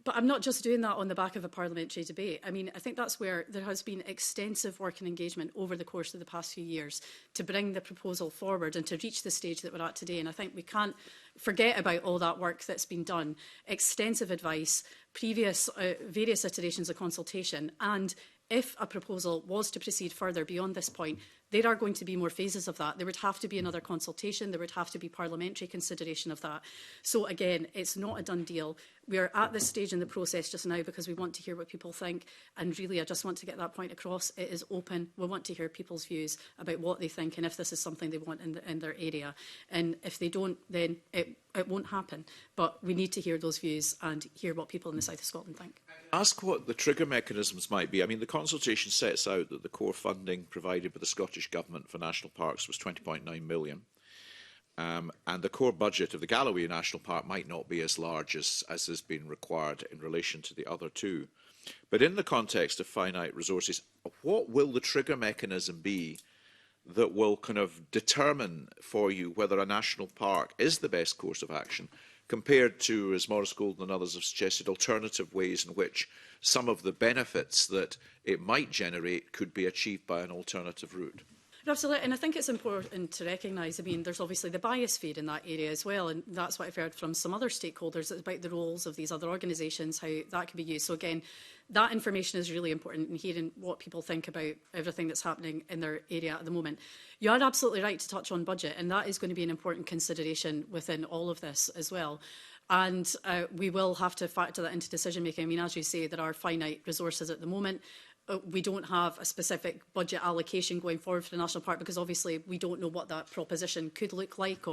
S2: But I'm not just doing that on the back of a parliamentary debate. I mean, I think that's where there has been extensive work and engagement over the course of the past few years to bring the proposal forward and to reach the stage that we're at today. And I think we can't forget about all that work that's been done. Extensive advice, previous various iterations of consultation, and if a proposal was to proceed further beyond this point, there are going to be more phases of that. There would have to be another consultation. There would have to be parliamentary consideration of that. So again, it's not a done deal. We are at this stage in the process just now because we want to hear what people think. And really, I just want to get that point across. It is open. We want to hear people's views about what they think and if this is something they want in their area. And if they don't, then it won't happen. But we need to hear those views and hear what people in the south of Scotland think.
S1: Ask what the trigger mechanisms might be. I mean, the consultation sets out that the core funding provided by the Scottish Government for national parks was £20.9 million. And the core budget of the Galloway National Park might not be as large as has been required in relation to the other two. But in the context of finite resources, what will the trigger mechanism be that will kind of determine for you whether a national park is the best course of action, compared to, as Maurice Golden and others have suggested, alternative ways in which some of the benefits that it might generate could be achieved by an alternative route?
S2: Absolutely, and I think it's important to recognise, I mean, there's obviously the biosphere in that area as well, and that's what I've heard from some other stakeholders about the roles of these other organisations, how that can be used. So again, that information is really important in hearing what people think about everything that's happening in their area at the moment. You are absolutely right to touch on budget, and that is going to be an important consideration within all of this as well. And we will have to factor that into decision making. I mean, as you say, there are finite resources at the moment. We don't have a specific budget allocation going forward for the national park because obviously we don't know what that proposition could look like,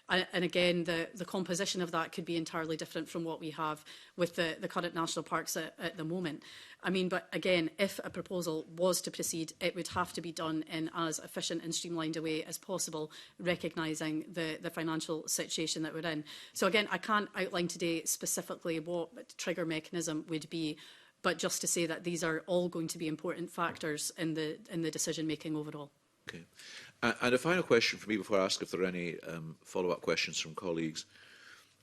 S2: and again the composition of that could be entirely different from what we have with the current national parks at the moment. I mean, but again, if a proposal was to proceed, it would have to be done in as efficient and streamlined a way as possible, recognising the financial situation that we're in. So again, I can't outline today specifically what trigger mechanism would be, but just to say that these are all going to be important factors in the decision-making overall.
S1: Okay. And a final question for me before I ask if there are any follow-up questions from colleagues.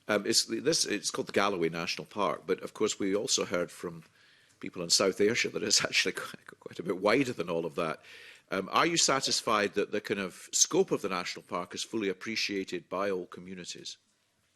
S1: It's called the Galloway National Park, but of course we also heard from people in South Ayrshire that it's actually quite a bit wider than all of that. Are you satisfied that the kind of scope of the national park is fully appreciated by all communities?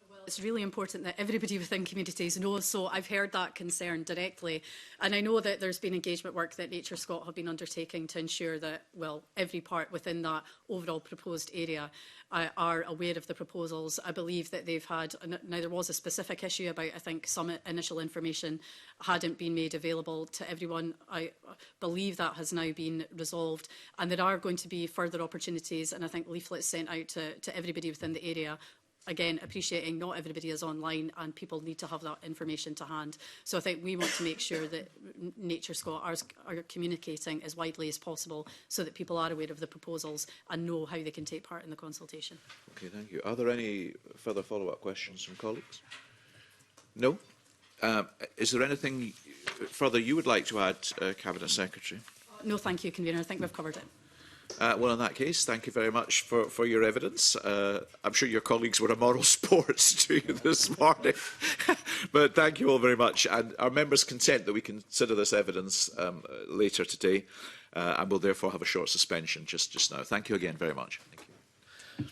S2: Well, It's really important that everybody within communities knows, so I've heard that concern directly. And I know that there's been engagement work that Nature Scot have been undertaking to ensure that, well, every part within that overall proposed area are aware of the proposals. I believe that they've had, now there was a specific issue about, I think, some initial information hadn't been made available to everyone. I believe that has now been resolved, and there are going to be further opportunities, and I think leaflets sent out to everybody within the area. Again, appreciating not everybody is online and people need to have that information to hand. So I think we want to make sure that Nature Scot are communicating as widely as possible so that people are aware of the proposals and know how they can take part in the consultation.
S1: Okay, thank you. Are there any further follow-up questions from colleagues? No? Is there anything further you would like to add, Cabinet Secretary?
S2: No, thank you, Convener. I think we've covered it.
S1: Well, in that case, thank you very much for your evidence. I'm sure your colleagues were a moral sport to you this morning. But thank you all very much. And our members consent that we consider this evidence later today and will therefore have a short suspension just now. Thank you again very much. Thank you.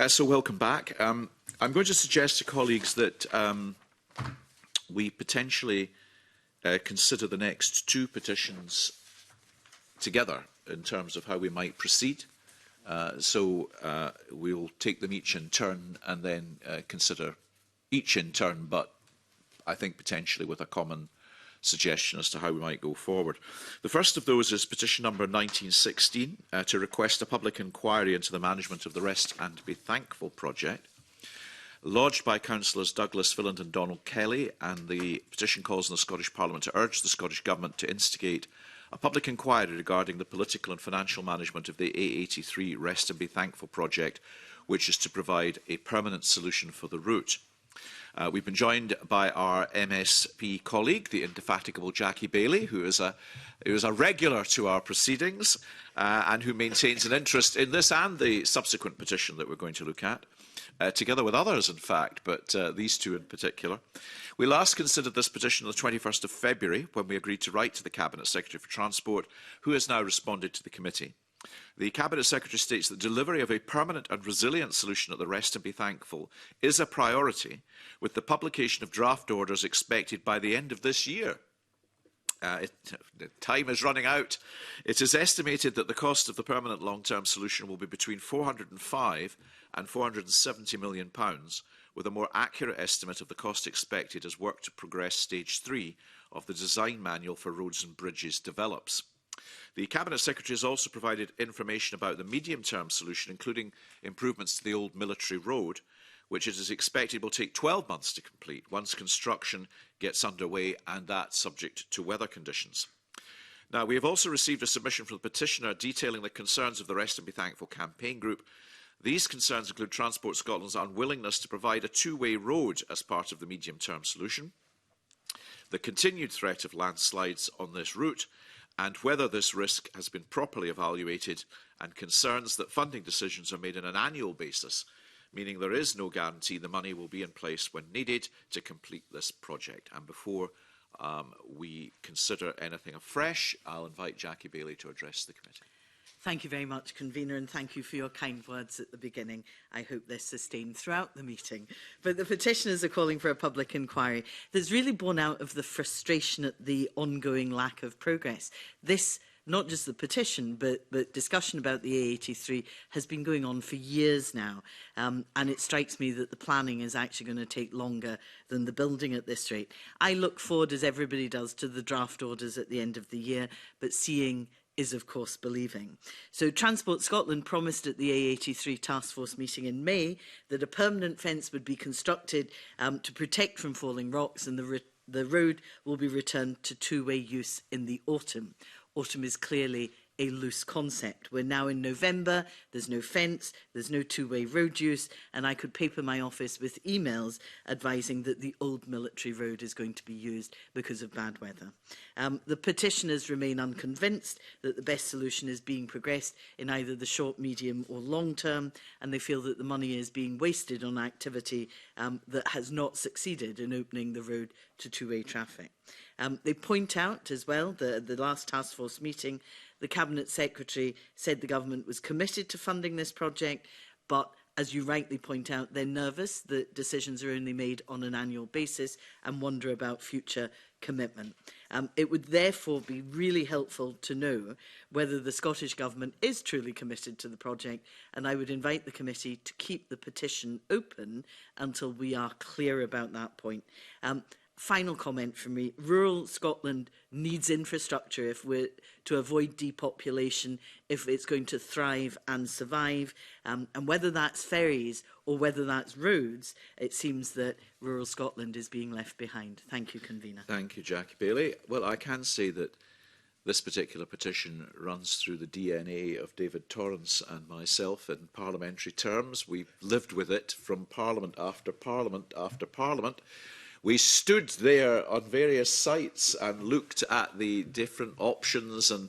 S1: So welcome back. I'm going to suggest to colleagues that we potentially consider the next two petitions together in terms of how we might proceed. We'll take them each in turn and then consider each in turn, but I think potentially with a common suggestion as to how we might go forward. The first of those is petition number 1916 to request a public inquiry into the management of the Rest and Be Thankful project, lodged by councillors Douglas Villand and Donald Kelly, and the petition calls on the Scottish Parliament to urge the Scottish Government to instigate a public inquiry regarding the political and financial management of the A83 Rest and Be Thankful project, which is to provide a permanent solution for the route. We've been joined by our MSP colleague, the indefatigable Jackie Baillie, who is a regular to our proceedings and who maintains an interest in this and the subsequent petition that we're going to look at, together with others, in fact, but these two in particular. We last considered this petition on the 21st of February, when we agreed to write to the Cabinet Secretary for Transport, who has now responded to the committee. The Cabinet Secretary states that delivery of a permanent and resilient solution at the Rest and Be Thankful is a priority, with the publication of draft orders expected by the end of this year. Time is running out. It is estimated that the cost of the permanent long-term solution will be between £405 and £470 million, with a more accurate estimate of the cost expected as work to progress stage 3 of the design manual for roads and bridges develops. The Cabinet Secretary has also provided information about the medium-term solution, including improvements to the old military road, which it is expected will take 12 months to complete once construction gets underway, and that subject to weather conditions. Now, we have also received a submission from the petitioner detailing the concerns of the Rest and Be Thankful campaign group. These concerns include Transport Scotland's unwillingness to provide a two-way road as part of the medium-term solution, the continued threat of landslides on this route, and whether this risk has been properly evaluated, and concerns that funding decisions are made on an annual basis, meaning there is no guarantee the money will be in place when needed to complete this project. And before we consider anything afresh, I'll invite Jackie Baillie to address the committee.
S7: Thank you very much, Convener, and thank you for your kind words at the beginning. I hope they're sustained throughout the meeting. But the petitioners are calling for a public inquiry that's really born out of the frustration at the ongoing lack of progress. This not just the petition, but discussion about the A83 has been going on for years now. And it strikes me that the planning is actually going to take longer than the building at this rate. I look forward, as everybody does, to the draft orders at the end of the year, but seeing is, of course, believing. So Transport Scotland promised at the A83 Task Force meeting in May that a permanent fence would be constructed to protect from falling rocks, and the road will be returned to two-way use in the autumn. Autumn is clearly a loose concept. We're now in November, there's no fence, there's no two-way road use, and I could paper my office with emails advising that the old military road is going to be used because of bad weather. The petitioners remain unconvinced that the best solution is being progressed in either the short, medium or long term, and they feel that the money is being wasted on activity that has not succeeded in opening the road to two-way traffic. They point out as well, the last task force meeting, the Cabinet Secretary said the government was committed to funding this project, but as you rightly point out, they're nervous that decisions are only made on an annual basis and wonder about future commitment. It would therefore be really helpful to know whether the Scottish Government is truly committed to the project, and I would invite the committee to keep the petition open until we are clear about that point. Final comment from me. Rural Scotland needs infrastructure if we're to avoid depopulation, if it's going to thrive and survive. And whether that's ferries or whether that's roads, it seems that rural Scotland is being left behind. Thank you, Convener.
S1: Thank you, Jackie Bailey. Well, I can say that this particular petition runs through the DNA of David Torrance and myself in parliamentary terms. We've lived with it from Parliament after Parliament after Parliament. We stood there on various sites and looked at the different options, and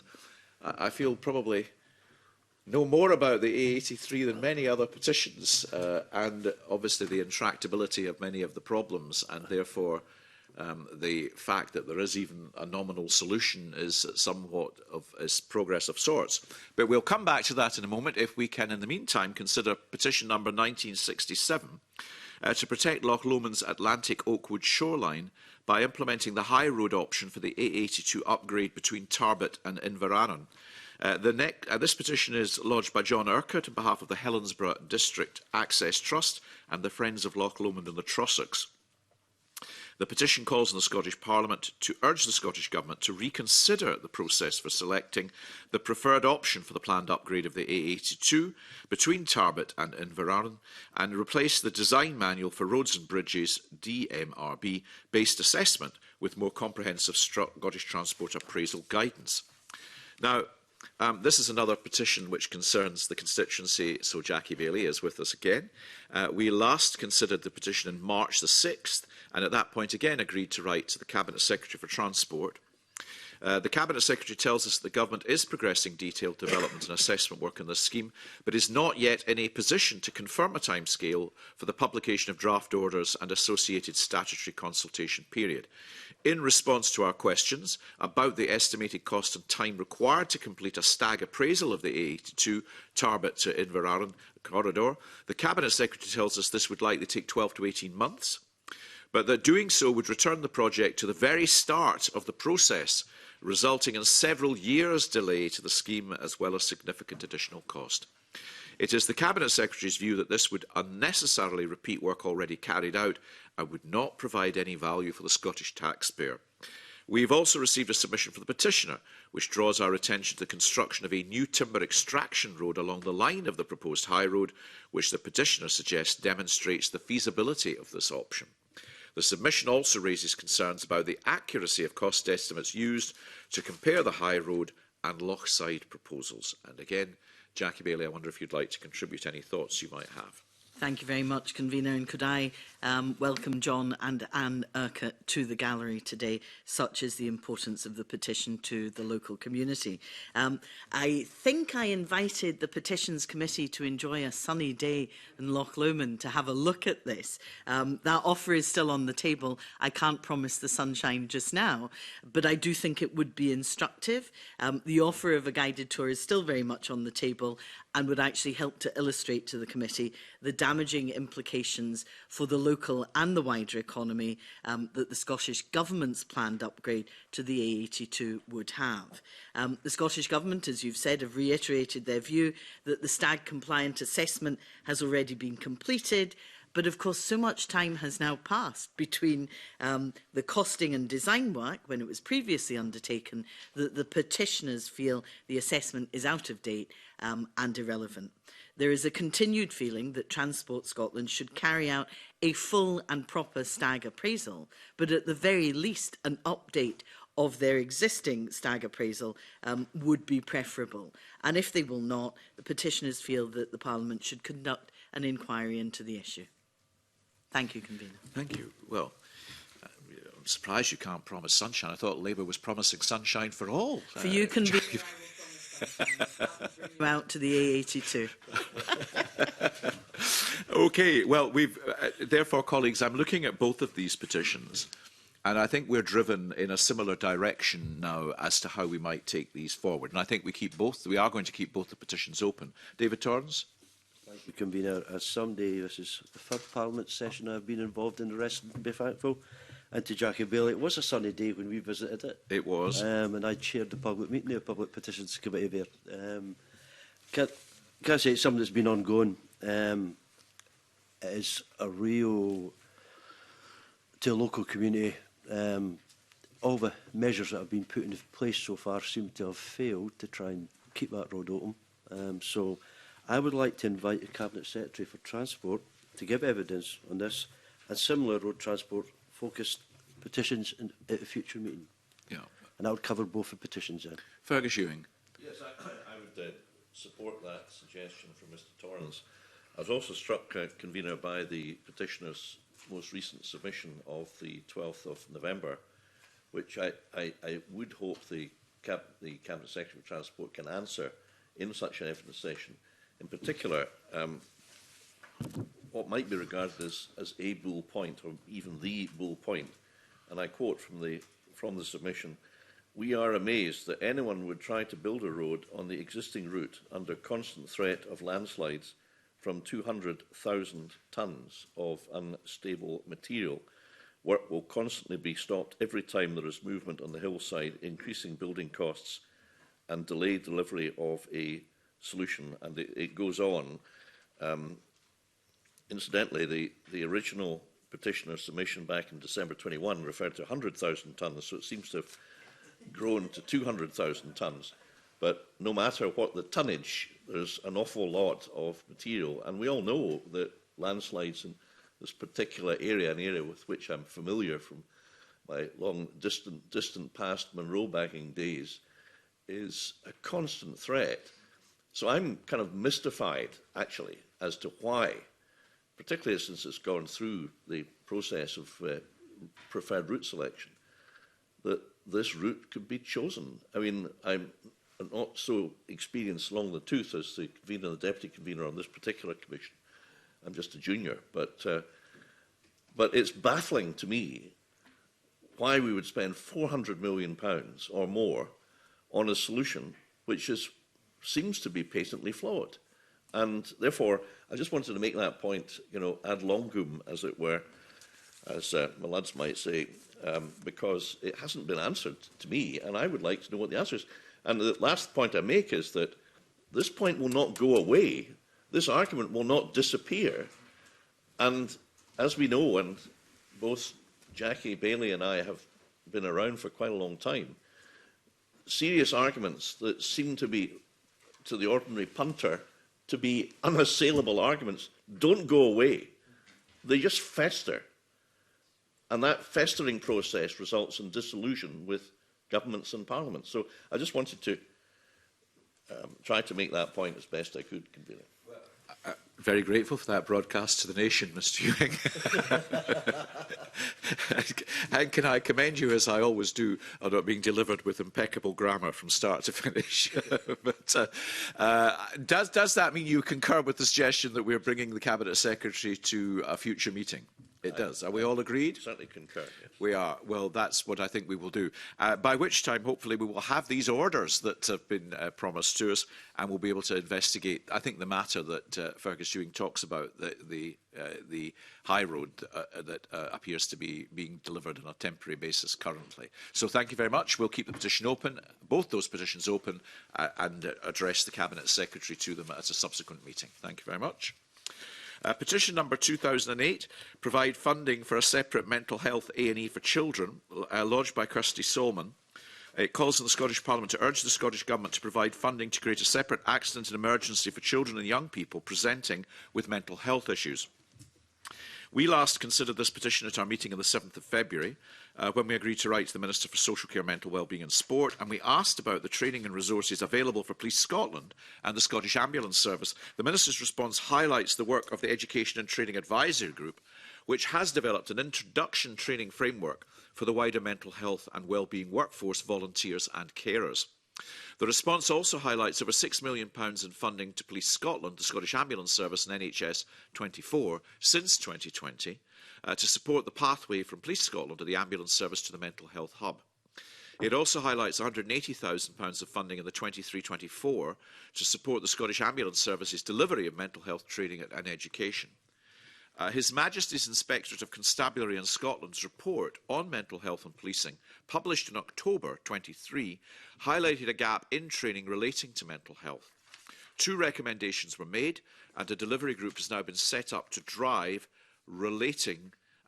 S1: I feel probably know more about the A83 than many other petitions, and obviously the intractability of many of the problems, and therefore the fact that there is even a nominal solution is somewhat of progress of sorts. But we'll come back to that in a moment if we can, in the meantime, consider petition number 1967, to protect Loch Lomond's Atlantic Oakwood shoreline by implementing the high road option for the A82 upgrade between Tarbert and Inverarran. This petition is lodged by John Urquhart on behalf of the Helensburgh District Access Trust and the Friends of Loch Lomond and the Trossachs. The petition calls on the Scottish Parliament to urge the Scottish Government to reconsider the process for selecting the preferred option for the planned upgrade of the A82 between Tarbert and Inverarran and replace the Design Manual for Roads and Bridges DMRB based assessment with more comprehensive Scottish Transport appraisal guidance. Now, this is another petition which concerns the constituency, so Jackie Bailey is with us again. We last considered the petition in March the 6th, and at that point again agreed to write to the Cabinet Secretary for Transport. The Cabinet Secretary tells us that the Government is progressing detailed development and assessment work on this scheme, but is not yet in a position to confirm a timescale for the publication of draft orders and associated statutory consultation period. In response to our questions about the estimated cost and time required to complete a stag appraisal of the A82 Tarbert to Inverarran corridor, the Cabinet Secretary tells us this would likely take 12 to 18 months, but that doing so would return the project to the very start of the process, resulting in several years' delay to the scheme as well as significant additional cost. It is the Cabinet Secretary's view that this would unnecessarily repeat work already carried out and would not provide any value for the Scottish taxpayer. We have also received a submission from the petitioner, which draws our attention to the construction of a new timber extraction road along the line of the proposed high road, which the petitioner suggests demonstrates the feasibility of this option. The submission also raises concerns about the accuracy of cost estimates used to compare the high road and Lochside proposals. And again, Jackie Bailey, I wonder if you'd like to contribute any thoughts you might have.
S7: Thank you very much, Convener. And could I welcome John and Anne Urquhart to the gallery today, such is the importance of the petition to the local community. I think I invited the Petitions Committee to enjoy a sunny day in Loch Lomond to have a look at this. That offer is still on the table. I can't promise the sunshine just now, but I do think it would be instructive. The offer of a guided tour is still very much on the table and would actually help to illustrate to the committee the damaging implications for the local and the wider economy that the Scottish Government's planned upgrade to the A82 would have. The Scottish Government, as you've said, have reiterated their view that the stag-compliant assessment has already been completed. But of course, so much time has now passed between the costing and design work, when it was previously undertaken, that the petitioners feel the assessment is out of date and irrelevant. There is a continued feeling that Transport Scotland should carry out a full and proper stag appraisal, but at the very least an update of their existing stag appraisal would be preferable. And if they will not, the petitioners feel that the Parliament should conduct an inquiry into the issue. Thank you, Convener.
S1: Thank you. Well, I'm surprised you can't promise sunshine. I thought Labour was promising sunshine for all.
S7: For you, Convener, I will promise sunshine. I'll bring you out to the A82.
S1: Okay, well, therefore, colleagues, I'm looking at both of these petitions, and I think we're driven in a similar direction now as to how we might take these forward. And I think we are going to keep both the petitions open. David Torrance?
S3: Thank you, Convener. As someday, this is the third Parliament session I've been involved in the rest, and be thankful. And to Jackie Bailey, it was a sunny day when we visited it.
S1: It was.
S3: And I chaired the public meeting, the Public Petitions Committee there. Can I say it's something that's been ongoing? It is a real, to a local community, all the measures that have been put into place so far seem to have failed to try and keep that road open. So I would like to invite the Cabinet Secretary for Transport to give evidence on this and similar road transport focused petitions at a future meeting.
S1: Yeah.
S3: And I would cover both the petitions then.
S1: Fergus Ewing.
S5: Yes, I would support that suggestion from Mr Torrance. I was also struck, Convener, by the petitioner's most recent submission of the 12th of November, which I would hope the Cabinet Secretary for Transport can answer in such an evidence session. In particular, what might be regarded as a bull point, or even the bull point, and I quote from the submission: "We are amazed that anyone would try to build a road on the existing route under constant threat of landslides from 200,000 tonnes of unstable material. Work will constantly be stopped every time there is movement on the hillside, increasing building costs and delayed delivery of a solution." And it goes on. Incidentally, the original petitioner submission back in December 21 referred to 100,000 tonnes, so it seems to have grown to 200,000 tonnes. But no matter what the tonnage, there's an awful lot of material. And we all know that landslides in this particular area, an area with which I'm familiar from my long, distant past Monroe bagging days, is a constant threat. So I'm kind of mystified, actually, as to why, particularly since it's gone through the process of preferred route selection, that this route could be chosen. I mean, I'm not so experienced along the tooth as the convener, the deputy convener on this particular commission. I'm just a junior, but it's baffling to me why we would spend £400 million or more on a solution which seems to be patently flawed. And therefore, I just wanted to make that point, ad longum, as it were, as my lads might say, because it hasn't been answered to me, and I would like to know what the answer is. And the last point I make is that this point will not go away. This argument will not disappear. And as we know, and both Jackie Bailey and I have been around for quite a long time, serious arguments that seem to be, to the ordinary punter, to be unassailable arguments don't go away. They just fester. And that festering process results in disillusion with governments and parliaments. So I just wanted to try to make that point as best I could, Convener.
S1: Very grateful for that broadcast to the nation, Mr Ewing. And can I commend you, as I always do, on it being delivered with impeccable grammar from start to finish. But does that mean you concur with the suggestion that we're bringing the Cabinet Secretary to a future meeting? It does. Are we all agreed?
S5: Certainly concur, yes.
S1: We are. Well, that's what I think we will do. By which time, hopefully, we will have these orders that have been promised to us, and we'll be able to investigate, I think, the matter that Fergus Ewing talks about, the high road that appears to be being delivered on a temporary basis currently. So thank you very much. We'll keep the petition open, both those petitions open, and address the Cabinet Secretary to them at a subsequent meeting. Thank you very much. Petition number 2008, provide funding for a separate mental health A&E for children, lodged by Kirsty Solman. It calls on the Scottish Parliament to urge the Scottish Government to provide funding to create a separate accident and emergency for children and young people presenting with mental health issues. We last considered this petition at our meeting on the 7th of February, when we agreed to write to the Minister for Social Care, Mental Wellbeing and Sport, and we asked about the training and resources available for Police Scotland and the Scottish Ambulance Service. The Minister's response highlights the work of the Education and Training Advisory Group, which has developed an introduction training framework for the wider mental health and wellbeing workforce, volunteers and carers. The response also highlights over £6 million in funding to Police Scotland, the Scottish Ambulance Service and NHS 24 since 2020 to support the pathway from Police Scotland to the Ambulance Service to the Mental Health Hub. It also highlights £180,000 of funding in the 23-24 to support the Scottish Ambulance Service's delivery of mental health training and education. His Majesty's Inspectorate of Constabulary in Scotland's report on mental health and policing, published in October 23, highlighted a gap in training relating to mental health. 2 recommendations were made, and a delivery group has now been set up to drive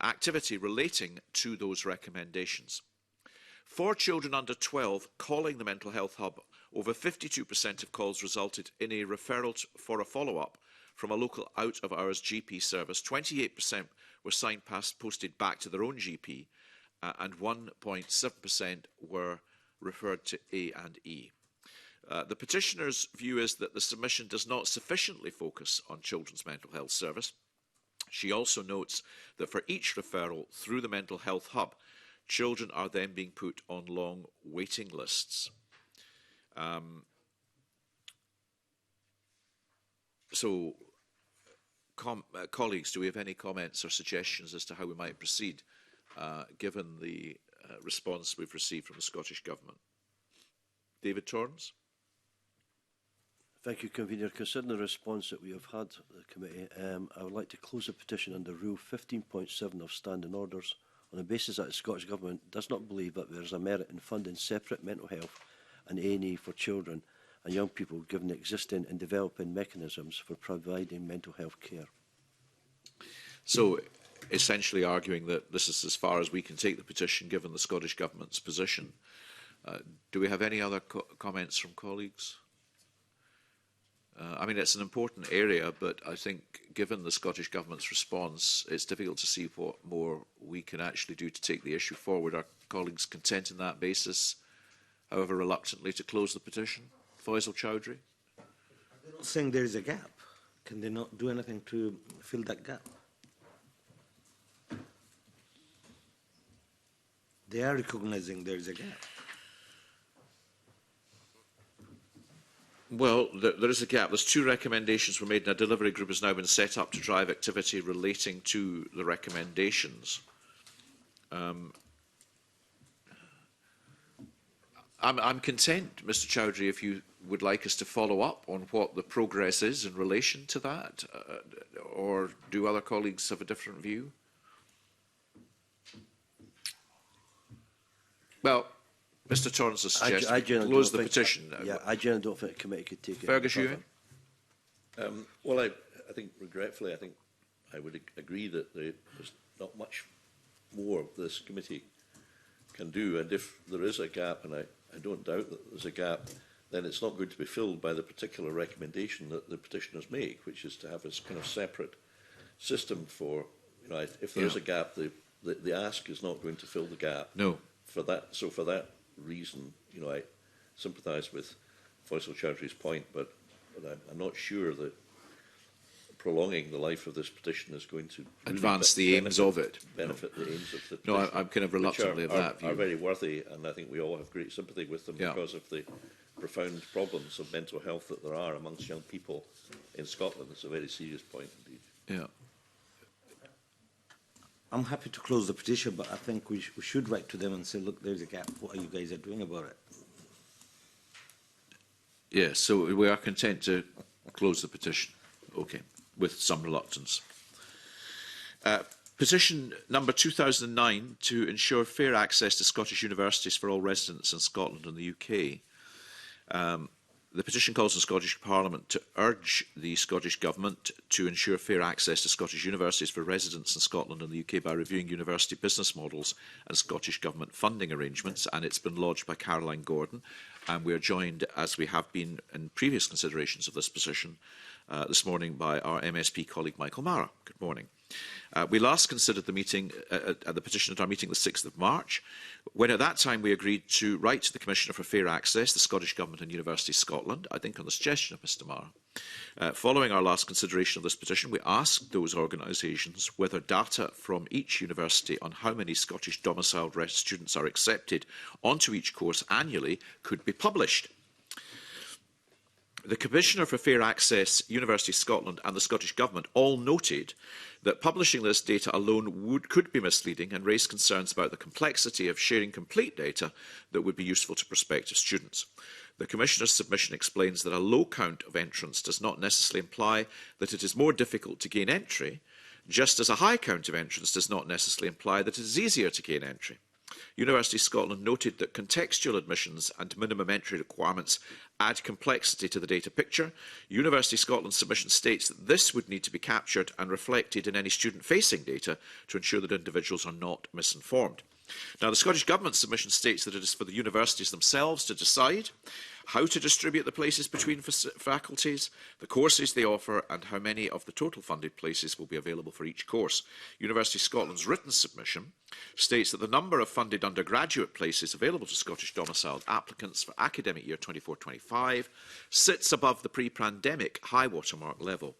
S1: activity relating to those recommendations. For children under 12 calling the Mental Health Hub, over 52% of calls resulted in a referral for a follow-up from a local out-of-hours GP service. 28% were signposted back to their own GP, and 1.7% were referred to A&E. The petitioner's view is that the submission does not sufficiently focus on children's mental health service. She also notes that for each referral through the Mental Health Hub, children are then being put on long waiting lists. Colleagues, do we have any comments or suggestions as to how we might proceed, given the response we've received from the Scottish Government? David Torrance?
S3: Thank you, Convener. Considering the response that we have had at the committee, I would like to close the petition under Rule 15.7 of Standing Orders on the basis that the Scottish Government does not believe that there is a merit in funding separate mental health and A&E for children and young people, given the existing and developing mechanisms for providing mental health care.
S1: So, essentially arguing that this is as far as we can take the petition, given the Scottish Government's position. Do we have any other comments from colleagues? I mean, it's an important area, but I think, given the Scottish Government's response, it's difficult to see what more we can actually do to take the issue forward. Are colleagues content on that basis, however reluctantly, to close the petition? Faisal Chowdhury?
S6: They're not saying there is a gap. Can they not do anything to fill that gap? They are recognising there is a gap.
S1: Well, there is a gap. There's 2 recommendations were made, and a delivery group has now been set up to drive activity relating to the recommendations. I'm content, Mr Chowdhury, if you would like us to follow up on what the progress is in relation to that, or do other colleagues have a different view? Well, Mr Torrance has suggested close the petition.
S3: Yeah, I generally don't think the committee could take it.
S1: Fergus Ewing?
S5: Well, I think, regretfully, I think I would agree that there's not much more this committee can do, and if there is a gap, and I don't doubt that there's a gap, then it's not going to be filled by the particular recommendation that the petitioners make, which is to have this kind of separate system for, you know, if there is a gap, the ask is not going to fill the gap.
S1: No.
S5: For that reason, you know, I sympathise with Faisal Chowdhury's point, but I'm not sure that prolonging the life of this petition is going to really
S1: advance the aims of it.
S5: Benefit the aims of the petition.
S1: No, I'm kind of reluctantly of that view.
S5: Are very worthy, and I think we all have great sympathy with them because of the profound problems of mental health that there are amongst young people in Scotland. It's a very serious point indeed.
S1: Yeah.
S6: I'm happy to close the petition, but I think we should write to them and say, look, there's a gap. What are you guys doing about it?
S1: Yes, so we are content to close the petition. Okay, with some reluctance. Petition number 2009 to ensure fair access to Scottish universities for all residents in Scotland and the UK. The petition calls on the Scottish Parliament to urge the Scottish Government to ensure fair access to Scottish universities for residents in Scotland and the UK by reviewing university business models and Scottish Government funding arrangements, and it's been lodged by Caroline Gordon, and we are joined, as we have been in previous considerations of this petition, this morning by our MSP colleague Michael Mara. Good morning. We last considered the petition at our meeting the 6th of March, when at that time we agreed to write to the Commissioner for Fair Access, the Scottish Government and University Scotland, I think on the suggestion of Mr Mara. Following our last consideration of this petition, we asked those organisations whether data from each university on how many Scottish domiciled students are accepted onto each course annually could be published. The Commissioner for Fair Access, University Scotland and the Scottish Government all noted that publishing this data alone could be misleading and raise concerns about the complexity of sharing complete data that would be useful to prospective students. The Commissioner's submission explains that a low count of entrants does not necessarily imply that it is more difficult to gain entry, just as a high count of entrants does not necessarily imply that it is easier to gain entry. University Scotland noted that contextual admissions and minimum entry requirements add complexity to the data picture. University Scotland's submission states that this would need to be captured and reflected in any student-facing data to ensure that individuals are not misinformed. Now, the Scottish Government submission states that it is for the universities themselves to decide how to distribute the places between faculties, the courses they offer, and how many of the total funded places will be available for each course. University Scotland's written submission states that the number of funded undergraduate places available to Scottish domiciled applicants for academic year 24-25 sits above the pre-pandemic high watermark level.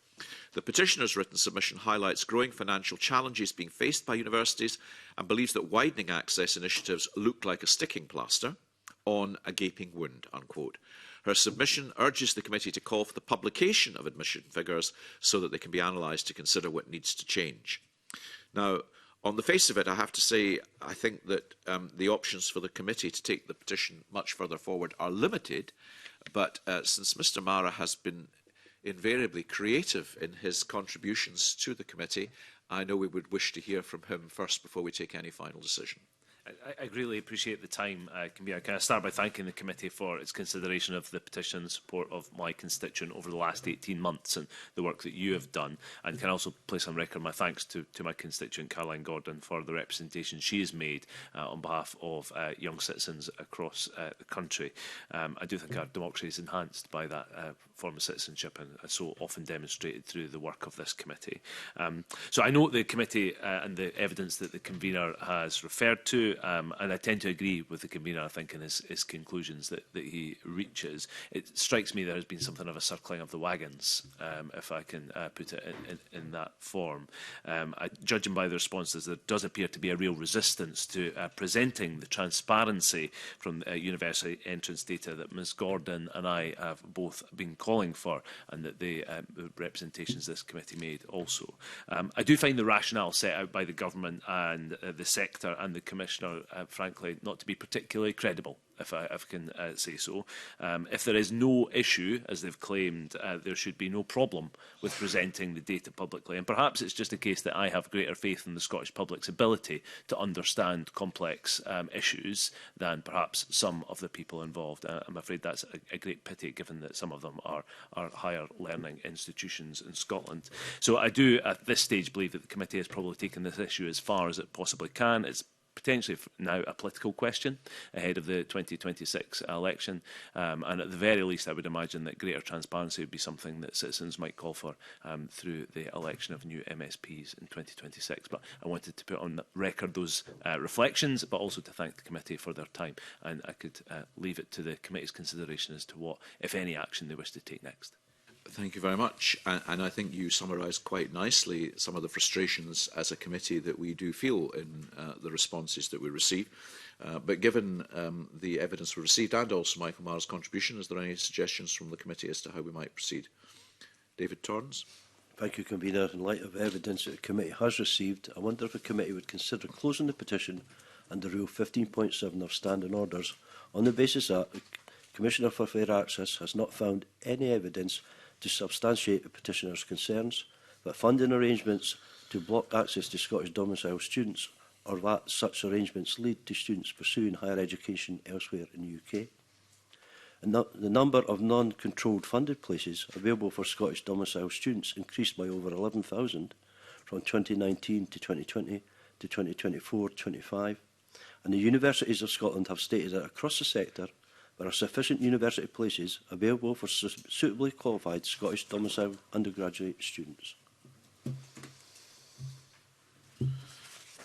S1: The petitioner's written submission highlights growing financial challenges being faced by universities and believes that widening access initiatives look like a sticking plaster on a gaping wound, unquote. Her submission urges the committee to call for the publication of admission figures so that they can be analysed to consider what needs to change. Now, on the face of it, I have to say, I think that the options for the committee to take the petition much further forward are limited, but since Mr Mara has been invariably creative in his contributions to the committee, I know we would wish to hear from him first before we take any final decision.
S8: I greatly appreciate the time. Can I start by thanking the committee for its consideration of the petition and support of my constituent over the last 18 months and the work that you have done, and can also place on record my thanks to my constituent Caroline Gordon for the representation she has made on behalf of young citizens across the country. I do think our democracy is enhanced by that form of citizenship, and so often demonstrated through the work of this committee. So I note the committee and the evidence that the convener has referred to, and I tend to agree with the convener, I think, in his conclusions that he reaches. It strikes me there has been something of a circling of the wagons, if I can put it in that form. Judging by the responses, there does appear to be a real resistance to presenting the transparency from university entrance data that Ms Gordon and I have both been calling for, and that the representations this committee made also. I do find the rationale set out by the government and the sector and the Commissioner, frankly, not to be particularly credible, if I can say so. If there is no issue, as they've claimed, there should be no problem with presenting the data publicly. And perhaps it's just a case that I have greater faith in the Scottish public's ability to understand complex issues than perhaps some of the people involved. I'm afraid that's a great pity, given that some of them are higher learning institutions in Scotland. So I do, at this stage, believe that the committee has probably taken this issue as far as it possibly can. It's potentially now a political question ahead of the 2026 election, and at the very least I would imagine that greater transparency would be something that citizens might call for through the election of new MSPs in 2026. But I wanted to put on the record those reflections, but also to thank the committee for their time, and I could leave it to the committee's consideration as to what, if any, action they wish to take next.
S1: Thank you very much. And I think you summarised quite nicely some of the frustrations as a committee that we do feel in the responses that we receive. But given the evidence we received and also Michael Mara's contribution, is there any suggestions from the committee as to how we might proceed? David Torrance.
S3: Thank you, Convener. In light of evidence that the committee has received, I wonder if the committee would consider closing the petition under Rule 15.7 of Standing Orders on the basis that the Commissioner for Fair Access has not found any evidence to substantiate the petitioner's concerns, that funding arrangements to block access to Scottish domiciled students or that such arrangements lead to students pursuing higher education elsewhere in the UK. And the number of non-controlled funded places available for Scottish domiciled students increased by over 11,000 from 2019 to 2020 to 2024-25. And the Universities of Scotland have stated that across the sector there are sufficient university places available for suitably qualified Scottish domiciled undergraduate students.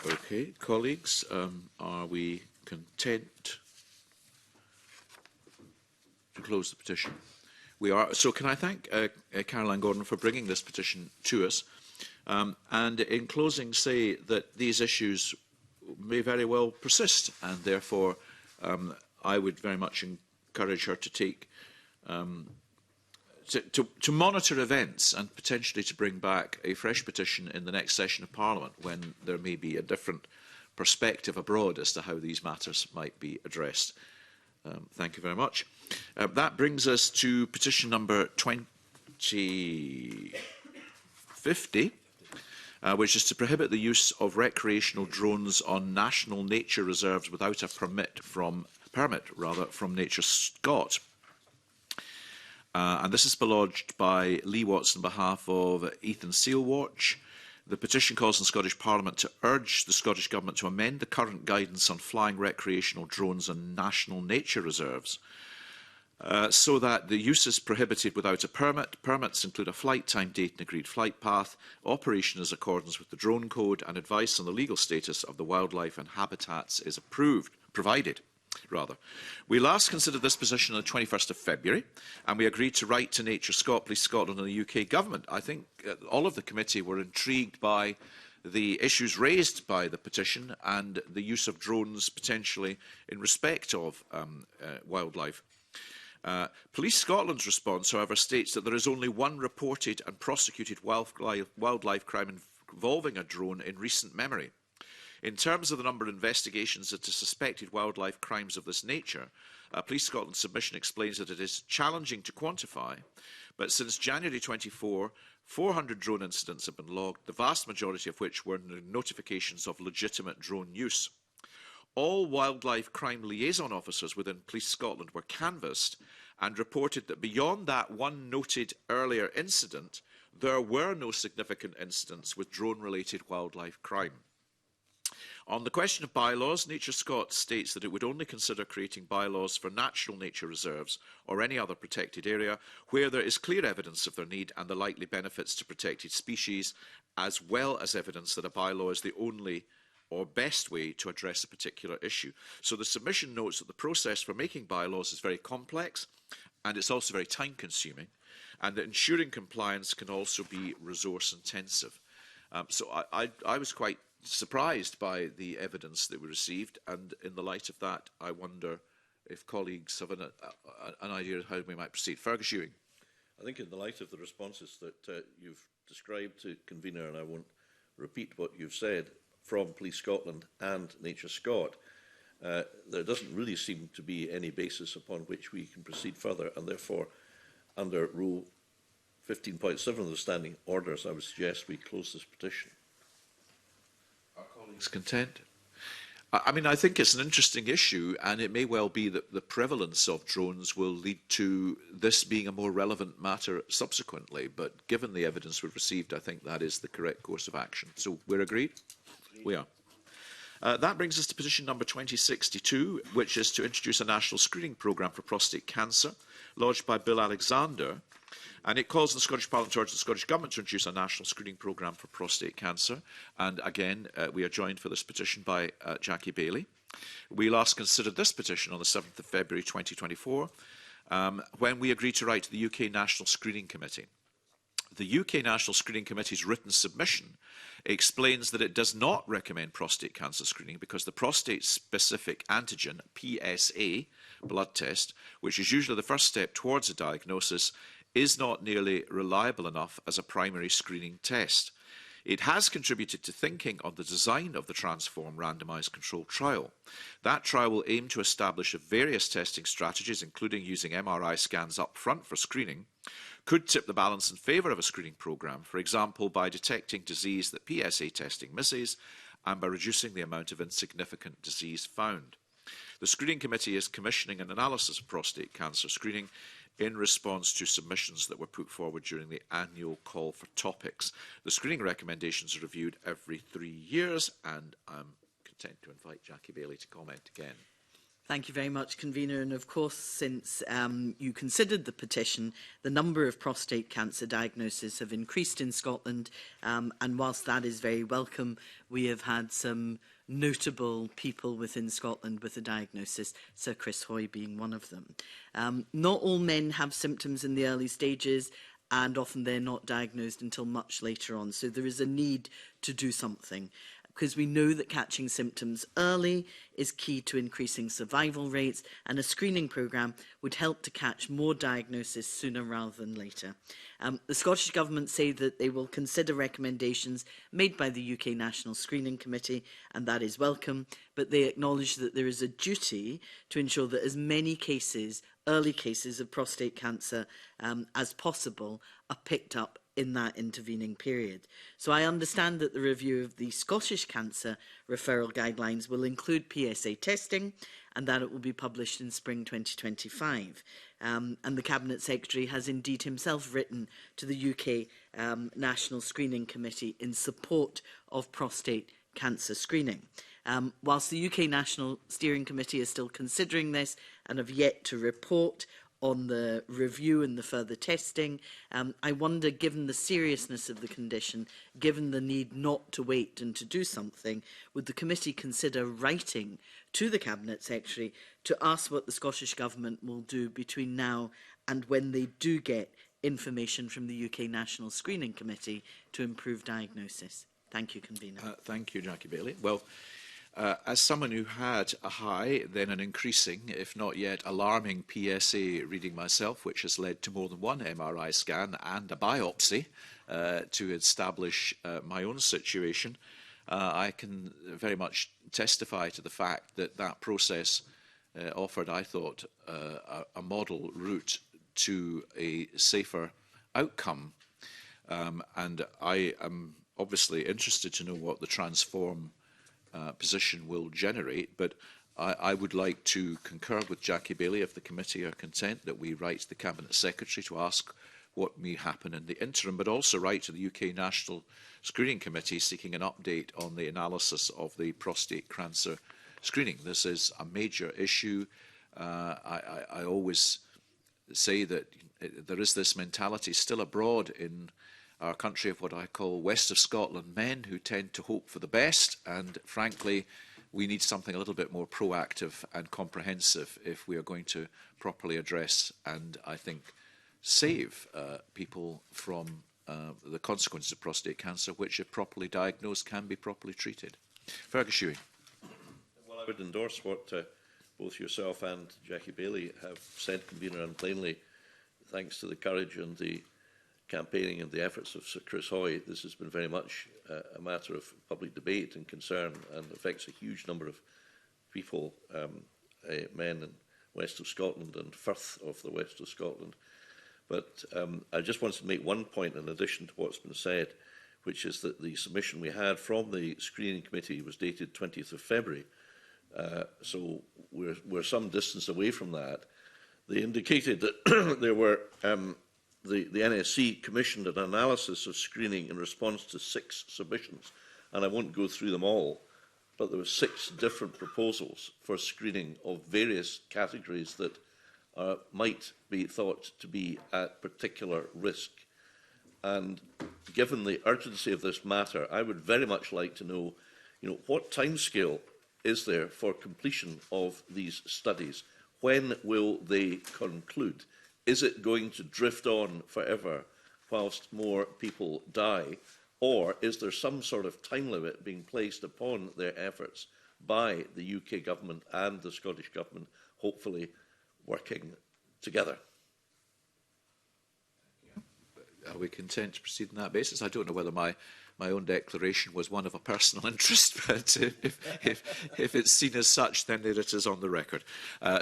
S1: Okay, colleagues, are we content to close the petition? We are. So can I thank Caroline Gordon for bringing this petition to us, and in closing say that these issues may very well persist, and therefore I would very much encourage her to take to monitor events and potentially to bring back a fresh petition in the next session of Parliament when there may be a different perspective abroad as to how these matters might be addressed. Thank you very much. That brings us to petition number 2050, which is to prohibit the use of recreational drones on national nature reserves without a permit from Nature Scott. And this is lodged by Lee Watts on behalf of Ethan Sealwatch. The petition calls on the Scottish Parliament to urge the Scottish Government to amend the current guidance on flying recreational drones on national nature reserves so that the use is prohibited without a permit. Permits include a flight time, date and agreed flight path, operation in accordance with the drone code, and advice on the legal status of the wildlife and habitats is provided. We last considered this position on the 21st of February, and we agreed to write to Nature Scott, Police Scotland and the UK Government. I think all of the committee were intrigued by the issues raised by the petition and the use of drones potentially in respect of wildlife. Police Scotland's response, however, states that there is only one reported and prosecuted wildlife crime involving a drone in recent memory. In terms of the number of investigations into suspected wildlife crimes of this nature, Police Scotland's submission explains that it is challenging to quantify, but since January 24, 400 drone incidents have been logged, the vast majority of which were notifications of legitimate drone use. All wildlife crime liaison officers within Police Scotland were canvassed and reported that beyond that one noted earlier incident, there were no significant incidents with drone-related wildlife crime. On the question of bylaws, Nature Scott states that it would only consider creating bylaws for natural nature reserves or any other protected area where there is clear evidence of their need and the likely benefits to protected species, as well as evidence that a bylaw is the only or best way to address a particular issue. So the submission notes that the process for making bylaws is very complex and it's also very time-consuming, and that ensuring compliance can also be resource-intensive. So I was quite surprised by the evidence that we received, and in the light of that, I wonder if colleagues have an idea of how we might proceed. Fergus Ewing.
S5: I think in the light of the responses that you've described to Convener, and I won't repeat what you've said, from Police Scotland and Nature Scott, there doesn't really seem to be any basis upon which we can proceed further, and therefore, under Rule 15.7 of the Standing Orders, I would suggest we close this petition.
S1: Are colleagues content? I mean, I think it's an interesting issue, and it may well be that the prevalence of drones will lead to this being a more relevant matter subsequently. But given the evidence we've received, I think that is the correct course of action. So we're agreed? We are. That brings us to petition number 2062, which is to introduce a national screening programme for prostate cancer, lodged by Bill Alexander. And it calls on the Scottish Parliament to urge the Scottish Government to introduce a national screening programme for prostate cancer. And again, we are joined for this petition by Jackie Bailey. We last considered this petition on the 7th of February 2024, when we agreed to write to the UK National Screening Committee. The UK National Screening Committee's written submission explains that it does not recommend prostate cancer screening because the prostate-specific antigen, PSA, blood test, which is usually the first step towards a diagnosis, is not nearly reliable enough as a primary screening test. It has contributed to thinking on the design of the Transform randomised controlled trial. That trial will aim to establish if various testing strategies, including using MRI scans up front for screening, could tip the balance in favour of a screening programme, for example, by detecting disease that PSA testing misses and by reducing the amount of insignificant disease found. The Screening Committee is commissioning an analysis of prostate cancer screening in response to submissions that were put forward during the annual call for topics. The screening recommendations are reviewed every 3 years, and I'm content to invite Jackie Bailey to comment again.
S7: Thank you very much, Convener. And of course, since you considered the petition, the number of prostate cancer diagnoses have increased in Scotland. And whilst that is very welcome, we have had some notable people within Scotland with a diagnosis, Sir Chris Hoy being one of them. Not all men have symptoms in the early stages, and often they're not diagnosed until much later on. So there is a need to do something, because we know that catching symptoms early is key to increasing survival rates, and a screening programme would help to catch more diagnoses sooner rather than later. The Scottish Government say that they will consider recommendations made by the UK National Screening Committee, and that is welcome, but they acknowledge that there is a duty to ensure that as many cases, early cases of prostate cancer as possible are picked up in that intervening period. So I understand that the review of the Scottish Cancer Referral Guidelines will include PSA testing, and that it will be published in spring 2025. And the Cabinet Secretary has indeed himself written to the UK National Screening Committee in support of prostate cancer screening. Whilst the UK National Steering Committee is still considering this and have yet to report on the review and the further testing, I wonder, given the seriousness of the condition, given the need not to wait and to do something, would the committee consider writing to the Cabinet Secretary to ask what the Scottish Government will do between now and when they do get information from the UK National Screening Committee to improve diagnosis? Thank you, Convener.
S1: Thank you, Jackie Bailey. Well, as someone who had a high, then an increasing, if not yet alarming PSA reading myself, which has led to more than one MRI scan and a biopsy to establish my own situation, I can very much testify to the fact that that process offered, I thought, a model route to a safer outcome. And I am obviously interested to know what the Transform position will generate, but I would like to concur with Jackie Bailey, if the committee are content, that we write to the Cabinet Secretary to ask what may happen in the interim, but also write to the UK National Screening Committee seeking an update on the analysis of the prostate cancer screening. This is a major issue. I always say that there is this mentality still abroad in our country of what I call West of Scotland men who tend to hope for the best, and frankly we need something a little bit more proactive and comprehensive if we are going to properly address and, I think, save people from the consequences of prostate cancer, which, if properly diagnosed, can be properly treated. Fergus Ewing.
S5: Well, I would endorse what both yourself and Jackie Bailey have said, Convener, and plainly, thanks to the courage and the campaigning and the efforts of Sir Chris Hoy, this has been very much a matter of public debate and concern, and affects a huge number of people, men in west of Scotland and Firth of the west of Scotland. But I just wanted to make one point in addition to what's been said, which is that the submission we had from the Screening Committee was dated 20th of February. So we're some distance away from that. They indicated that there were the NSC commissioned an analysis of screening in response to 6 submissions, and I won't go through them all, but there were 6 different proposals for screening of various categories that might be thought to be at particular risk. And given the urgency of this matter, I would very much like to know, what timescale is there for completion of these studies? When will they conclude? Is it going to drift on forever whilst more people die? Or is there some sort of time limit being placed upon their efforts by the UK Government and the Scottish Government, hopefully working together?
S1: are we content to proceed on that basis? I don't know whether my own declaration was one of a personal interest, but if it's seen as such, then there it is on the record.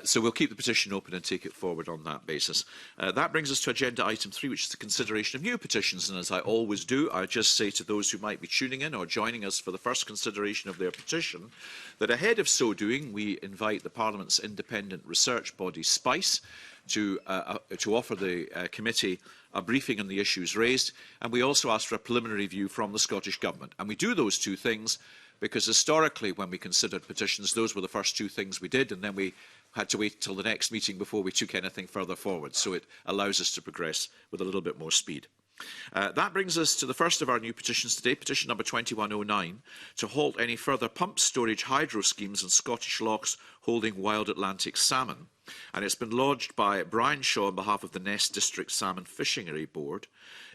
S1: So we'll keep the petition open and take it forward on that basis. That brings us to agenda item 3, which is the consideration of new petitions. And as I always do, I just say to those who might be tuning in or joining us for the first consideration of their petition, that ahead of so doing, we invite the Parliament's independent research body, SPICE, to offer the committee a briefing on the issues raised, and we also ask for a preliminary view from the Scottish Government. And we do those two things because historically, when we considered petitions, those were the first two things we did, and then we had to wait till the next meeting before we took anything further forward. So it allows us to progress with a little bit more speed. That brings us to the first of our new petitions today, petition number 2109, to halt any further pump storage hydro schemes in Scottish lochs holding wild Atlantic salmon. And it's been lodged by Brian Shaw on behalf of the Ness District Salmon Fishery Board.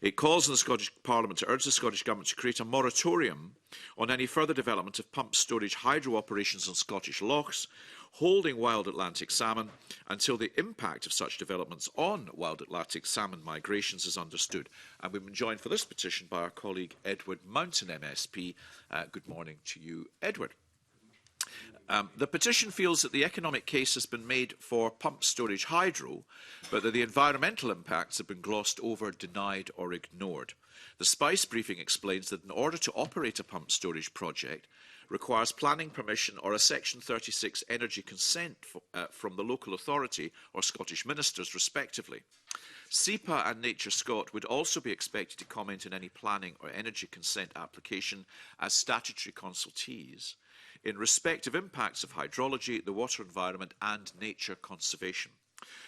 S1: It calls on the Scottish Parliament to urge the Scottish Government to create a moratorium on any further development of pump storage hydro operations in Scottish lochs holding wild Atlantic salmon until the impact of such developments on wild Atlantic salmon migrations is understood. And we've been joined for this petition by our colleague Edward Mountain MSP. Good morning to you, Edward. The petition feels that the economic case has been made for pump storage hydro, but that the environmental impacts have been glossed over, denied or ignored. The SPICE briefing explains that in order to operate a pump storage project, requires planning permission or a Section 36 energy consent from the local authority or Scottish ministers, respectively. SEPA and Nature Scot would also be expected to comment on any planning or energy consent application as statutory consultees in respect of impacts of hydrology, the water environment and nature conservation.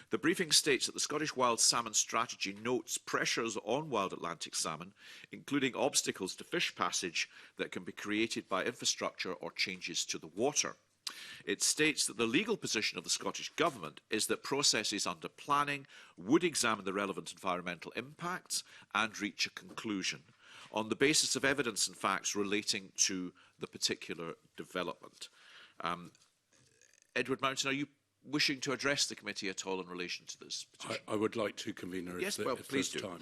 S1: The briefing states that the Scottish Wild Salmon Strategy notes pressures on wild Atlantic salmon, including obstacles to fish passage that can be created by infrastructure or changes to the water. It states that the legal position of the Scottish Government is that processes under planning would examine the relevant environmental impacts and reach a conclusion on the basis of evidence and facts relating to the particular development. Edward Mountain, are you wishing to address the committee at all in relation to this petition?
S9: I would like to, Convener,
S1: yes,
S9: if
S1: please
S9: there's
S1: do.
S9: time.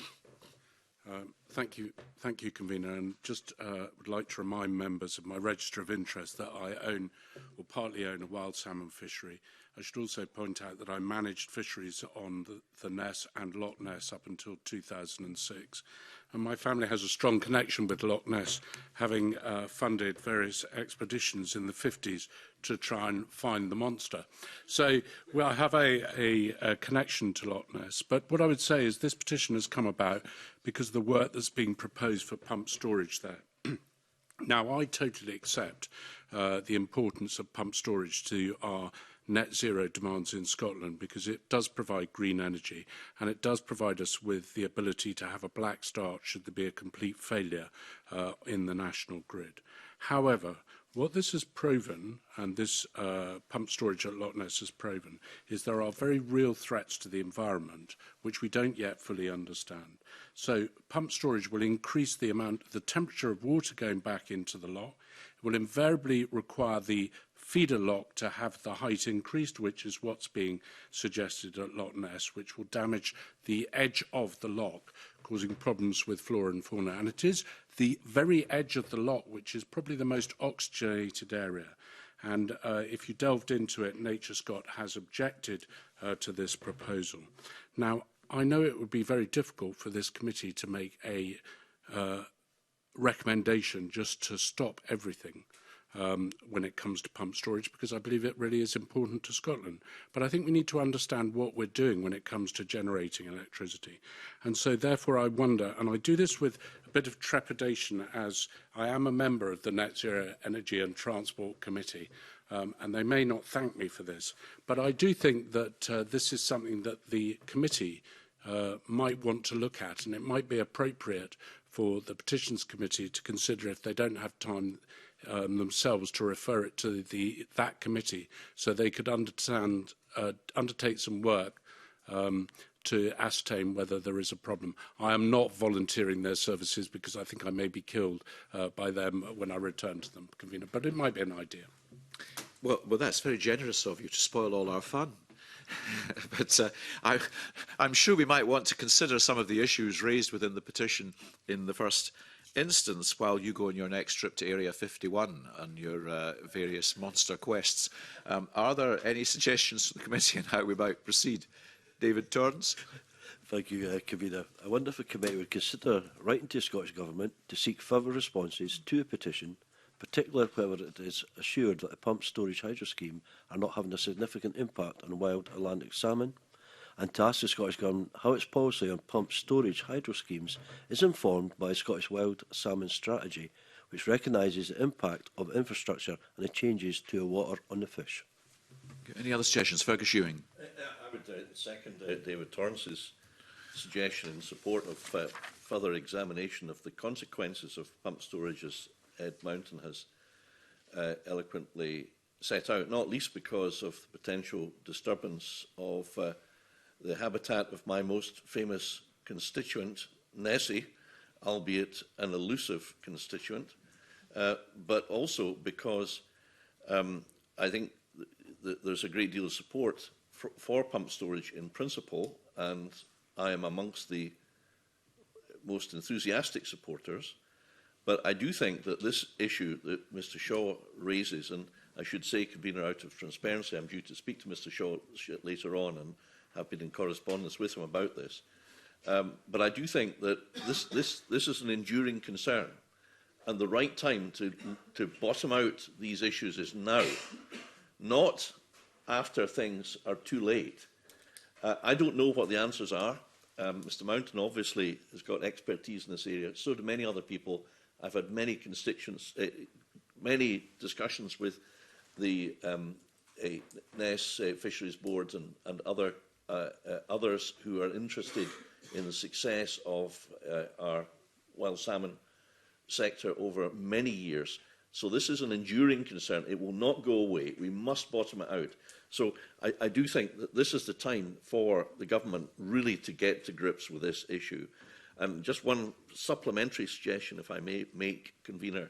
S9: Thank you, Convener, and just would like to remind members of my register of interest that I own, or partly own, a wild salmon fishery. I should also point out that I managed fisheries on the Ness and Loch Ness up until 2006. And my family has a strong connection with Loch Ness, having funded various expeditions in the 50s to try and find the monster. So I have a connection to Loch Ness. But what I would say is this petition has come about because of the work that's being proposed for pump storage there. Now, I totally accept the importance of pump storage to our net zero demands in Scotland because it does provide green energy and it does provide us with the ability to have a black start should there be a complete failure in the national grid. However, what this has proven, and this pump storage at Loch Ness has proven, is there are very real threats to the environment which we don't yet fully understand. So pump storage will increase the temperature of water going back into the loch. It will invariably require the feeder loch to have the height increased, which is what's being suggested at Loch Ness, which will damage the edge of the loch, causing problems with flora and fauna. And it is the very edge of the loch, which is probably the most oxygenated area. And if you delved into it, Nature Scot has objected to this proposal. Now, I know it would be very difficult for this committee to make a recommendation just to stop everything when it comes to pump storage, because I believe it really is important to Scotland. But I think we need to understand what we're doing when it comes to generating electricity. And so therefore I wonder, and I do this with a bit of trepidation as I am a member of the Net Zero Energy and Transport Committee, and they may not thank me for this, but I do think that this is something that the committee might want to look at, and it might be appropriate for the Petitions Committee to consider if they don't have time themselves to refer it to that committee so they could undertake some work to ascertain whether there is a problem. I am not volunteering their services because I think I may be killed by them when I return to them, Convener, but it might be an idea.
S1: Well, that's very generous of you to spoil all our fun. but I'm sure we might want to consider some of the issues raised within the petition in the first instance while you go on your next trip to Area 51 on your various monster quests. Are there any suggestions to the committee on how we might proceed? David Torrance.
S3: Thank you, Convener. I wonder if the committee would consider writing to the Scottish Government to seek further responses to a petition, particularly whether it is assured that the pump storage hydro scheme are not having a significant impact on wild Atlantic salmon, and to ask the Scottish Government how its policy on pump storage hydro schemes is informed by the Scottish Wild Salmon Strategy, which recognises the impact of infrastructure and the changes to the water on the fish.
S1: Any other suggestions? Fergus Ewing.
S5: I would second David Torrance's suggestion in support of further examination of the consequences of pump storage, as Ed Mountain has eloquently set out, not least because of the potential disturbance of the habitat of my most famous constituent, Nessie, albeit an elusive constituent, but also because I think there's a great deal of support for pump storage in principle, and I am amongst the most enthusiastic supporters. But I do think that this issue that Mr Shaw raises, and I should say, Convener, out of transparency, I'm due to speak to Mr Shaw later on and have been in correspondence with him about this. But I do think that this is an enduring concern, and the right time to bottom out these issues is now, not after things are too late. I don't know what the answers are. Mr Mountain obviously has got expertise in this area. So do many other people. I've had many constituents, many discussions with the Ness Fisheries Board and other others who are interested in the success of our wild salmon sector over many years. So this is an enduring concern. It will not go away. We must bottom it out. So I do think that this is the time for the government really to get to grips with this issue. And just one supplementary suggestion, if I may make, Convener.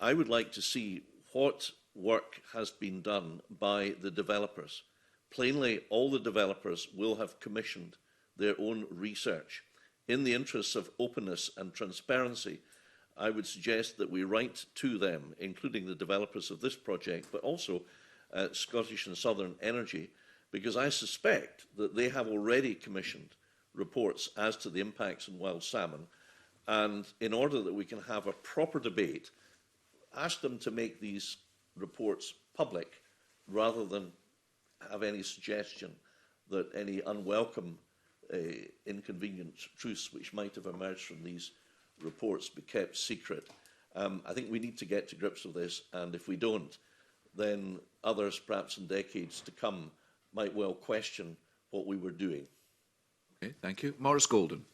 S5: I would like to see what work has been done by the developers. Plainly, all the developers will have commissioned their own research. In the interests of openness and transparency, I would suggest that we write to them, including the developers of this project, but also Scottish and Southern Energy, because I suspect that they have already commissioned reports as to the impacts on wild salmon. And in order that we can have a proper debate, ask them to make these reports public rather than have any suggestion that any unwelcome inconvenient truths which might have emerged from these reports be kept secret. I think we need to get to grips with this, and if we don't, then others, perhaps in decades to come, might well question what we were doing.
S1: Okay, thank you. Maurice Golden.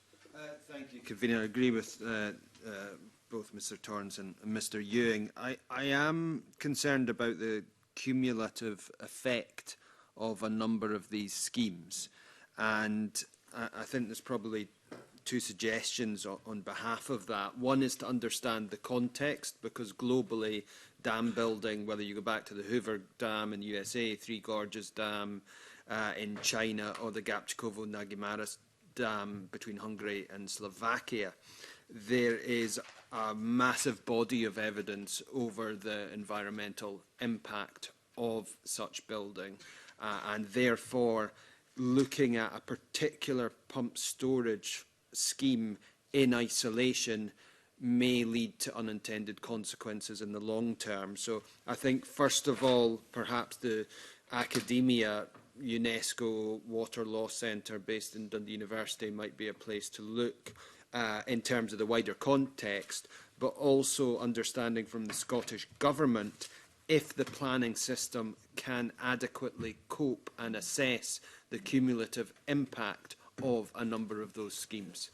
S4: Thank you, Convener. I agree with both Mr Torrance and Mr Ewing. I am concerned about the cumulative effect of a number of these schemes, and I think there's probably two suggestions on behalf of that. One is to understand the context, because globally dam building, whether you go back to the Hoover Dam in the USA, Three Gorges Dam in China, or the Gapchikovo-Nagimaris Dam between Hungary and Slovakia, there is a massive body of evidence over the environmental impact of such building, and therefore looking at a particular pump storage scheme in isolation may lead to unintended consequences in the long term. So I think, first of all, perhaps the academia UNESCO Water Law Centre based in Dundee University might be a place to look in terms of the wider context, but also understanding from the Scottish Government if the planning system can adequately cope and assess the cumulative impact of a number of those schemes.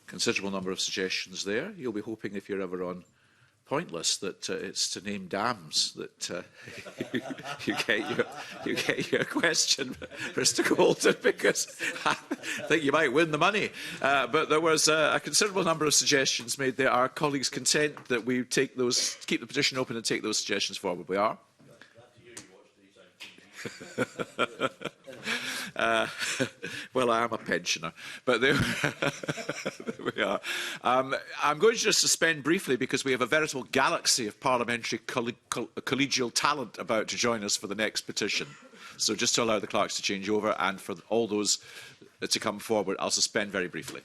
S1: Considerable number of suggestions there. You'll be hoping, if you're ever on Pointless, that it's to name dams that you get your question, Mr Golden, because I think you might win the money. But there was a considerable number of suggestions made there. Are colleagues content that we take those, keep the petition open and take those suggestions forward? We are. Well, I am a pensioner, but there, there we are. I'm going to just suspend briefly because we have a veritable galaxy of parliamentary collegial talent about to join us for the next petition. So just to allow the clerks to change over and for all those to come forward, I'll suspend very briefly.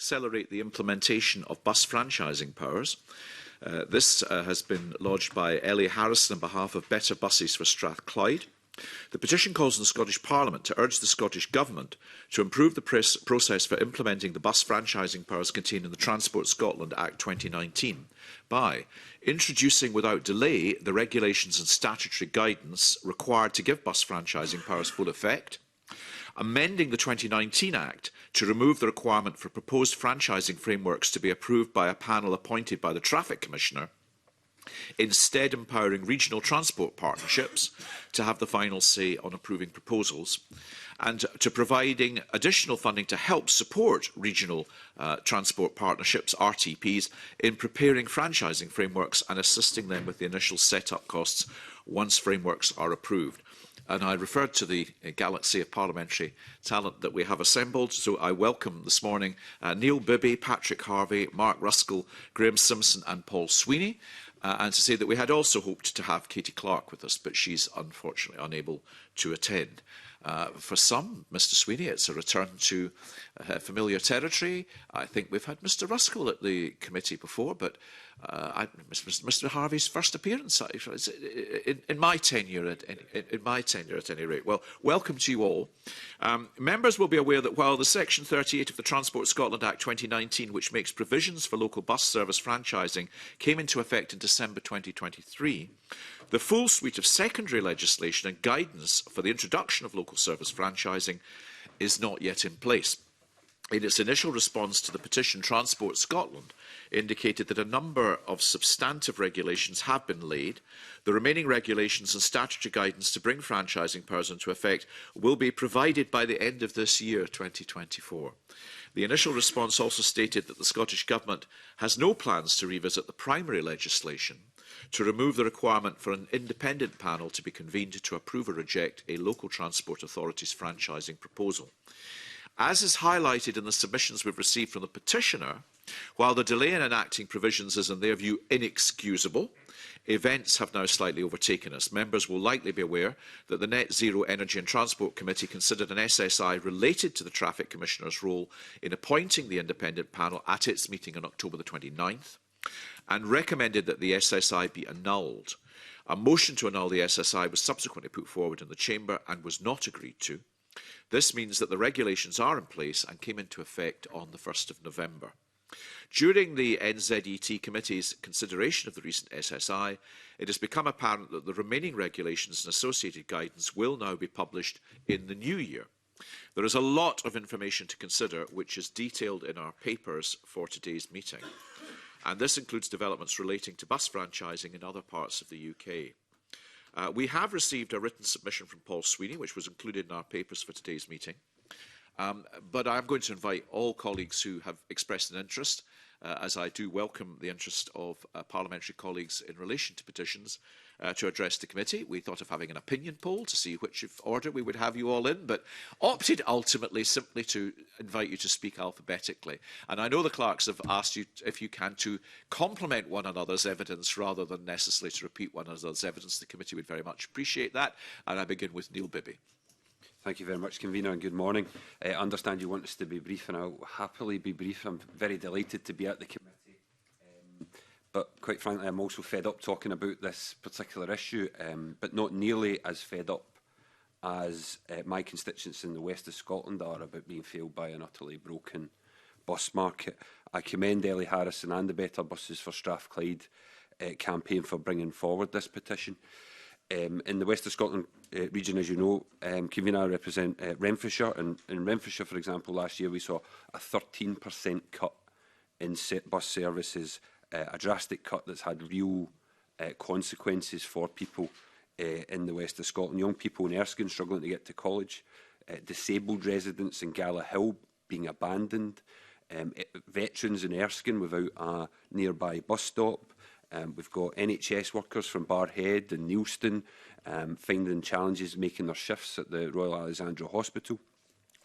S1: Accelerate the implementation of bus franchising powers. This has been lodged by Ellie Harrison on behalf of Better Buses for Strathclyde. The petition calls on the Scottish Parliament to urge the Scottish Government to improve the process for implementing the bus franchising powers contained in the Transport Scotland Act 2019 by introducing without delay the regulations and statutory guidance required to give bus franchising powers full effect, amending the 2019 Act to remove the requirement for proposed franchising frameworks to be approved by a panel appointed by the Traffic Commissioner, instead empowering regional transport partnerships to have the final say on approving proposals, and to providing additional funding to help support regional transport partnerships, RTPs, in preparing franchising frameworks and assisting them with the initial set-up costs once frameworks are approved. And I referred to the galaxy of parliamentary talent that we have assembled. So I welcome this morning Neil Bibby, Patrick Harvey, Mark Ruskell, Graham Simpson and Paul Sweeney. And to say that we had also hoped to have Katie Clark with us, but she's unfortunately unable to attend. For some, Mr Sweeney, it's a return to familiar territory. I think we've had Mr Ruskell at the committee before, but Mr Harvey's first appearance in my tenure at any rate. Well, welcome to you all. Members will be aware that while the Section 38 of the Transport Scotland Act 2019, which makes provisions for local bus service franchising, came into effect in December 2023, the full suite of secondary legislation and guidance for the introduction of local service franchising is not yet in place. In its initial response to the petition, Transport Scotland indicated that a number of substantive regulations have been laid. The remaining regulations and statutory guidance to bring franchising powers into effect will be provided by the end of this year, 2024. The initial response also stated that the Scottish Government has no plans to revisit the primary legislation to remove the requirement for an independent panel to be convened to approve or reject a local transport authority's franchising proposal. As is highlighted in the submissions we've received from the petitioner, while the delay in enacting provisions is, in their view, inexcusable, events have now slightly overtaken us. Members will likely be aware that the Net Zero Energy and Transport Committee considered an SSI related to the Traffic Commissioner's role in appointing the independent panel at its meeting on October the 29th and recommended that the SSI be annulled. A motion to annul the SSI was subsequently put forward in the Chamber and was not agreed to. This means that the regulations are in place and came into effect on the 1st of November. During the NZET Committee's consideration of the recent SSI, it has become apparent that the remaining regulations and associated guidance will now be published in the new year. There is a lot of information to consider, which is detailed in our papers for today's meeting. And this includes developments relating to bus franchising in other parts of the UK. We have received a written submission from Paul Sweeney, which was included in our papers for today's meeting. But I'm going to invite all colleagues who have expressed an interest as I do welcome the interest of parliamentary colleagues in relation to petitions, to address the committee. We thought of having an opinion poll to see which order we would have you all in, but opted ultimately simply to invite you to speak alphabetically. And I know the clerks have asked you, if you can, to complement one another's evidence rather than necessarily to repeat one another's evidence. The committee would very much appreciate that. And I begin with Neil Bibby.
S10: Thank you very much, Convener, and good morning. I understand you want us to be brief, and I'll happily be brief. I'm very delighted to be at the committee. But quite frankly, I'm also fed up talking about this particular issue, but not nearly as fed up as my constituents in the west of Scotland are about being failed by an utterly broken bus market. I commend Ellie Harrison and the Better Buses for Strathclyde campaign for bringing forward this petition. In the west of Scotland region, as you know, Convener, I represent Renfrewshire, and in Renfrewshire, for example, last year we saw a 13% cut in bus services, a drastic cut that's had real consequences for people in the west of Scotland. Young people in Erskine struggling to get to college, disabled residents in Gala Hill being abandoned, veterans in Erskine without a nearby bus stop. We've got NHS workers from Barrhead and Neilston finding challenges making their shifts at the Royal Alexandra Hospital.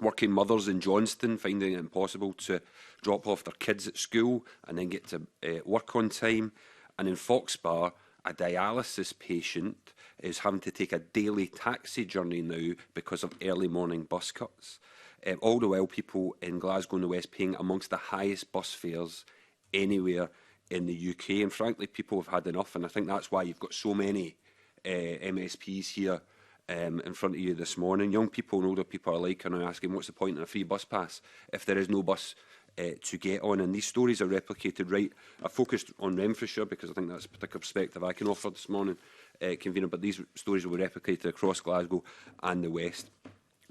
S10: Working mothers in Johnston finding it impossible to drop off their kids at school and then get to work on time. And in Foxbar, a dialysis patient is having to take a daily taxi journey now because of early morning bus cuts. All the while, people in Glasgow and the West paying amongst the highest bus fares anywhere in the UK. And frankly, people have had enough, and I think that's why you've got so many MSPs here in front of you this morning. Young people and older people alike are now asking, what's the point in a free bus pass if there is no bus to get on? And these stories are replicated right. I focused on Renfrewshire because I think that's a particular perspective I can offer this morning, Convener, but these stories will be replicated across Glasgow and the West.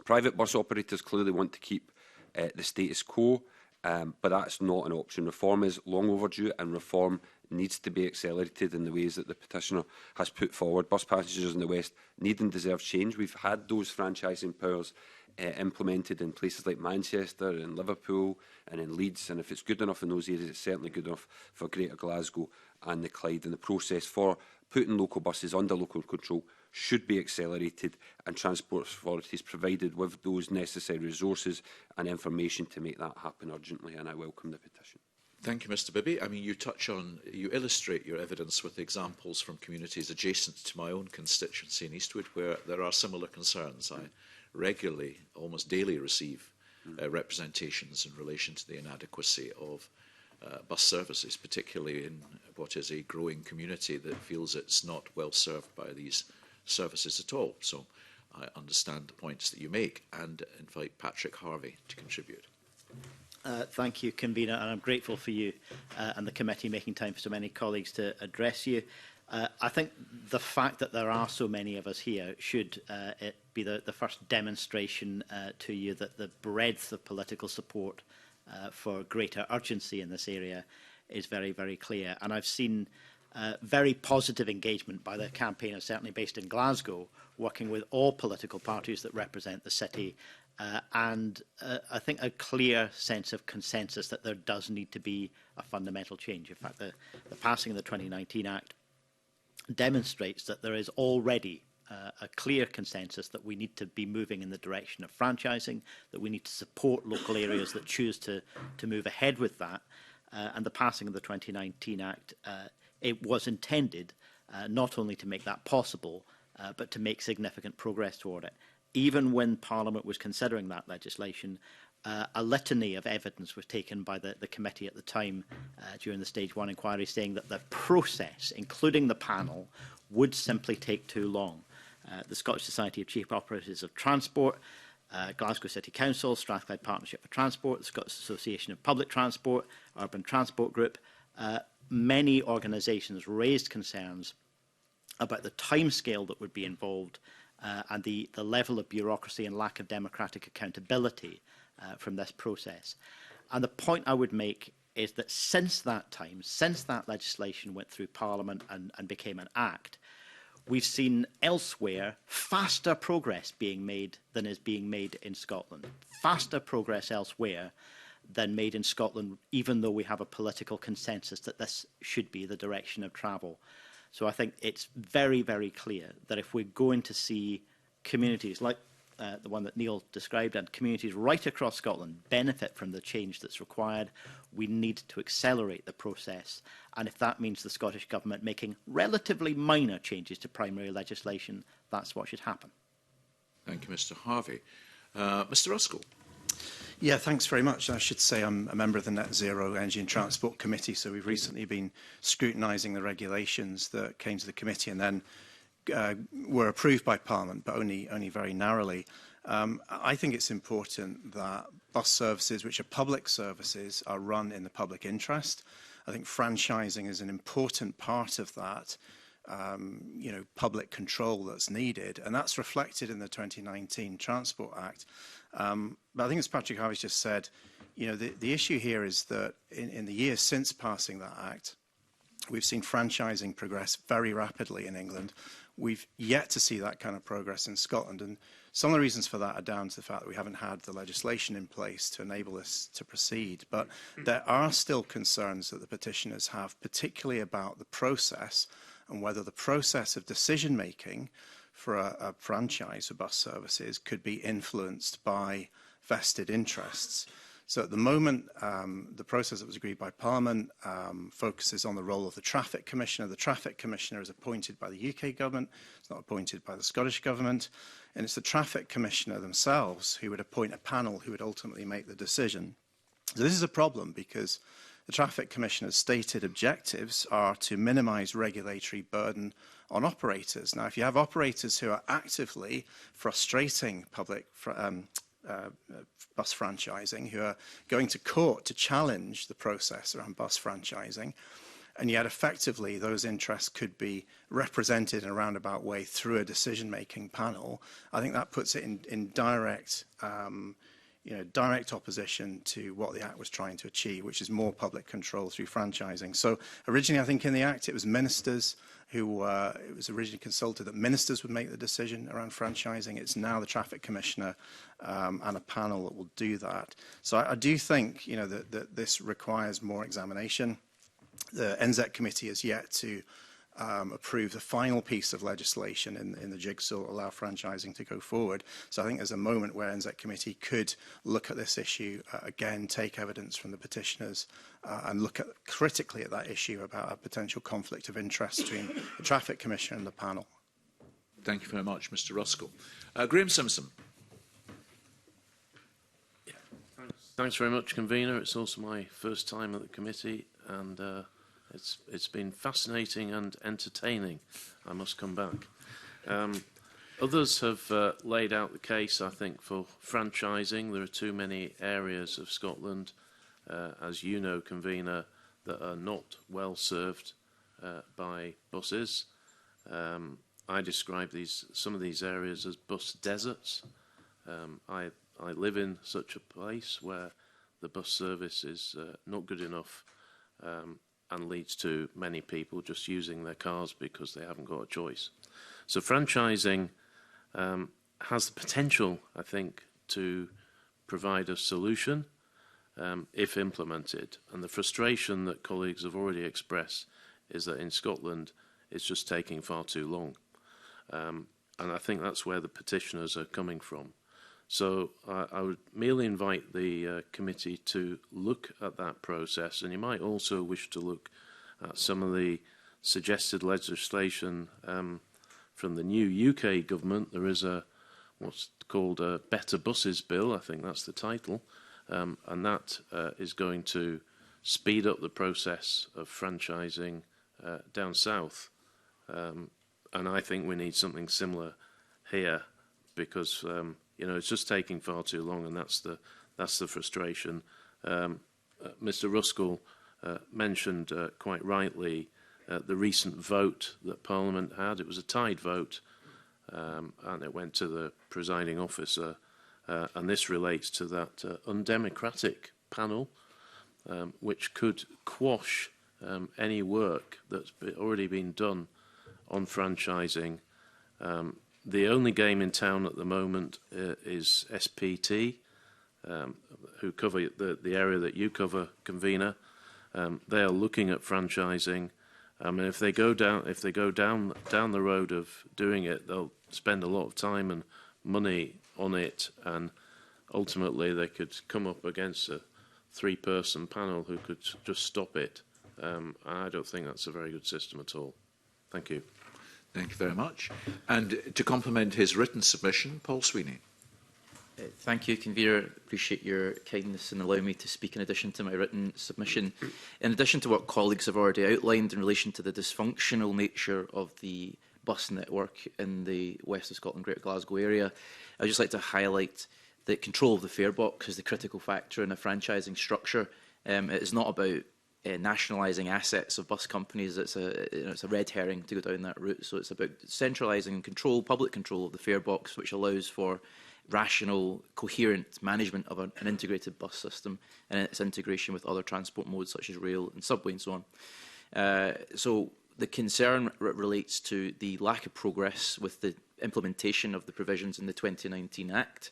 S10: Private bus operators clearly want to keep the status quo, but that's not an option. Reform is long overdue, and reform needs to be accelerated in the ways that the petitioner has put forward. Bus passengers in the West need and deserve change. We've had those franchising powers implemented in places like Manchester, in Liverpool and in Leeds, and if it's good enough in those areas, it's certainly good enough for Greater Glasgow and the Clyde. And the process for putting local buses under local control should be accelerated, and transport authorities provided with those necessary resources and information to make that happen urgently, and I welcome the petition.
S1: Thank you, Mr Bibby. I mean, you illustrate your evidence with examples from communities adjacent to my own constituency in Eastwood, where there are similar concerns. I regularly, almost daily, receive representations in relation to the inadequacy of bus services, particularly in what is a growing community that feels it's not well served by these services at all. So I understand the points that you make and invite Patrick Harvey to contribute.
S11: Thank you, Convener, and I'm grateful for you and the committee making time for so many colleagues to address you. I think the fact that there are so many of us here should it be the first demonstration to you that the breadth of political support for greater urgency in this area is very, very clear. And I've seen very positive engagement by the campaigners, certainly based in Glasgow, working with all political parties that represent the city, and I think a clear sense of consensus that there does need to be a fundamental change. In fact, the passing of the 2019 Act demonstrates that there is already a clear consensus that we need to be moving in the direction of franchising, that we need to support local areas that choose to move ahead with that. And the passing of the 2019 Act, it was intended not only to make that possible, but to make significant progress toward it. Even when Parliament was considering that legislation, a litany of evidence was taken by the committee at the time during the Stage 1 inquiry, saying that the process, including the panel, would simply take too long. The Scottish Society of Chief Operators of Transport, Glasgow City Council, Strathclyde Partnership for Transport, the Scottish Association of Public Transport, Urban Transport Group, many organisations raised concerns about the timescale that would be involved and the level of bureaucracy and lack of democratic accountability from this process. And the point I would make is that since that time, since that legislation went through Parliament and became an act, we've seen elsewhere faster progress being made than is being made in Scotland. Faster progress elsewhere than Made in Scotland, even though we have a political consensus that this should be the direction of travel. So I think it's very, very clear that if we're going to see communities like the one that Neil described and communities right across Scotland benefit from the change that's required, we need to accelerate the process. And if that means the Scottish Government making relatively minor changes to primary legislation, that's what should happen.
S1: Thank you, Mr Harvey. Mr Ruskell.
S12: Yeah, thanks very much. I should say I'm a member of the Net Zero Energy and Transport Committee, so we've recently been scrutinising the regulations that came to the committee and then were approved by Parliament, but only very narrowly. I think it's important that bus services, which are public services, are run in the public interest. I think franchising is an important part of that, public control that's needed, and that's reflected in the 2019 Transport Act. But I think, as Patrick Harvey's just said, the issue here is that in the years since passing that Act, we've seen franchising progress very rapidly in England. We've yet to see that kind of progress in Scotland, and some of the reasons for that are down to the fact that we haven't had the legislation in place to enable us to proceed. But there are still concerns that the petitioners have, particularly about the process and whether the process of decision-making for a franchise for bus services could be influenced by vested interests. So at the moment, the process that was agreed by Parliament focuses on the role of the Traffic Commissioner. The Traffic Commissioner is appointed by the UK Government. It's not appointed by the Scottish Government. And it's the Traffic Commissioner themselves who would appoint a panel who would ultimately make the decision. So this is a problem because the Traffic Commissioner's stated objectives are to minimise regulatory burden on operators. Now, if you have operators who are actively frustrating public bus franchising, who are going to court to challenge the process around bus franchising, and yet effectively those interests could be represented in a roundabout way through a decision-making panel, I think that puts it in direct direct opposition to what the Act was trying to achieve, which is more public control through franchising. So originally, I think in the Act, it was ministers who, it was originally consulted that ministers would make the decision around franchising. It's now the Traffic Commissioner and a panel that will do that. So I do think, that this requires more examination. The NZEC committee has yet to approve the final piece of legislation in the jigsaw that will allow franchising to go forward. So I think there's a moment where NZEC committee could look at this issue again, take evidence from the petitioners and look critically at that issue about a potential conflict of interest between the Traffic Commissioner and the panel.
S1: Thank you very much, Mr Ruskell. Graham Simpson.
S13: Yeah, thanks very much, Convener. It's also my first time at the committee, and it's been fascinating and entertaining. I must come back. Others have laid out the case, I think, for franchising. There are too many areas of Scotland, as you know, Convener, that are not well served by buses. I describe some of these areas as bus deserts. I live in such a place where the bus service is not good enough and leads to many people just using their cars because they haven't got a choice. So franchising has the potential, I think, to provide a solution if implemented. And the frustration that colleagues have already expressed is that in Scotland it's just taking far too long. And I think that's where the petitioners are coming from. So I would merely invite the committee to look at that process, and you might also wish to look at some of the suggested legislation from the new UK government. There is what's called a Better Buses Bill, I think that's the title, and that is going to speed up the process of franchising down south. And I think we need something similar here because it's just taking far too long, and that's the frustration. Mr. Ruskell mentioned quite rightly the recent vote that Parliament had. It was a tied vote, and it went to the presiding officer, and this relates to that undemocratic panel, which could quash any work that's already been done on franchising. The only game in town at the moment is SPT, who cover the area that you cover, convener. They are looking at franchising. And if they go down the road of doing it, they'll spend a lot of time and money on it, and ultimately they could come up against a 3-person panel who could just stop it. I don't think that's a very good system at all. Thank you.
S1: Thank you very much. And to complement his written submission, Paul Sweeney.
S14: Thank you, Convener. Appreciate your kindness in allowing me to speak in addition to my written submission. In addition to what colleagues have already outlined in relation to the dysfunctional nature of the bus network in the West of Scotland, Greater Glasgow area, I'd just like to highlight that control of the fare box is the critical factor in a franchising structure. It is not about nationalising assets of bus companies. It's a red herring to go down that route. So it's about centralising control, public control of the fare box, which allows for rational, coherent management of an integrated bus system and its integration with other transport modes such as rail and subway and so on. So the concern relates to the lack of progress with the implementation of the provisions in the 2019 Act,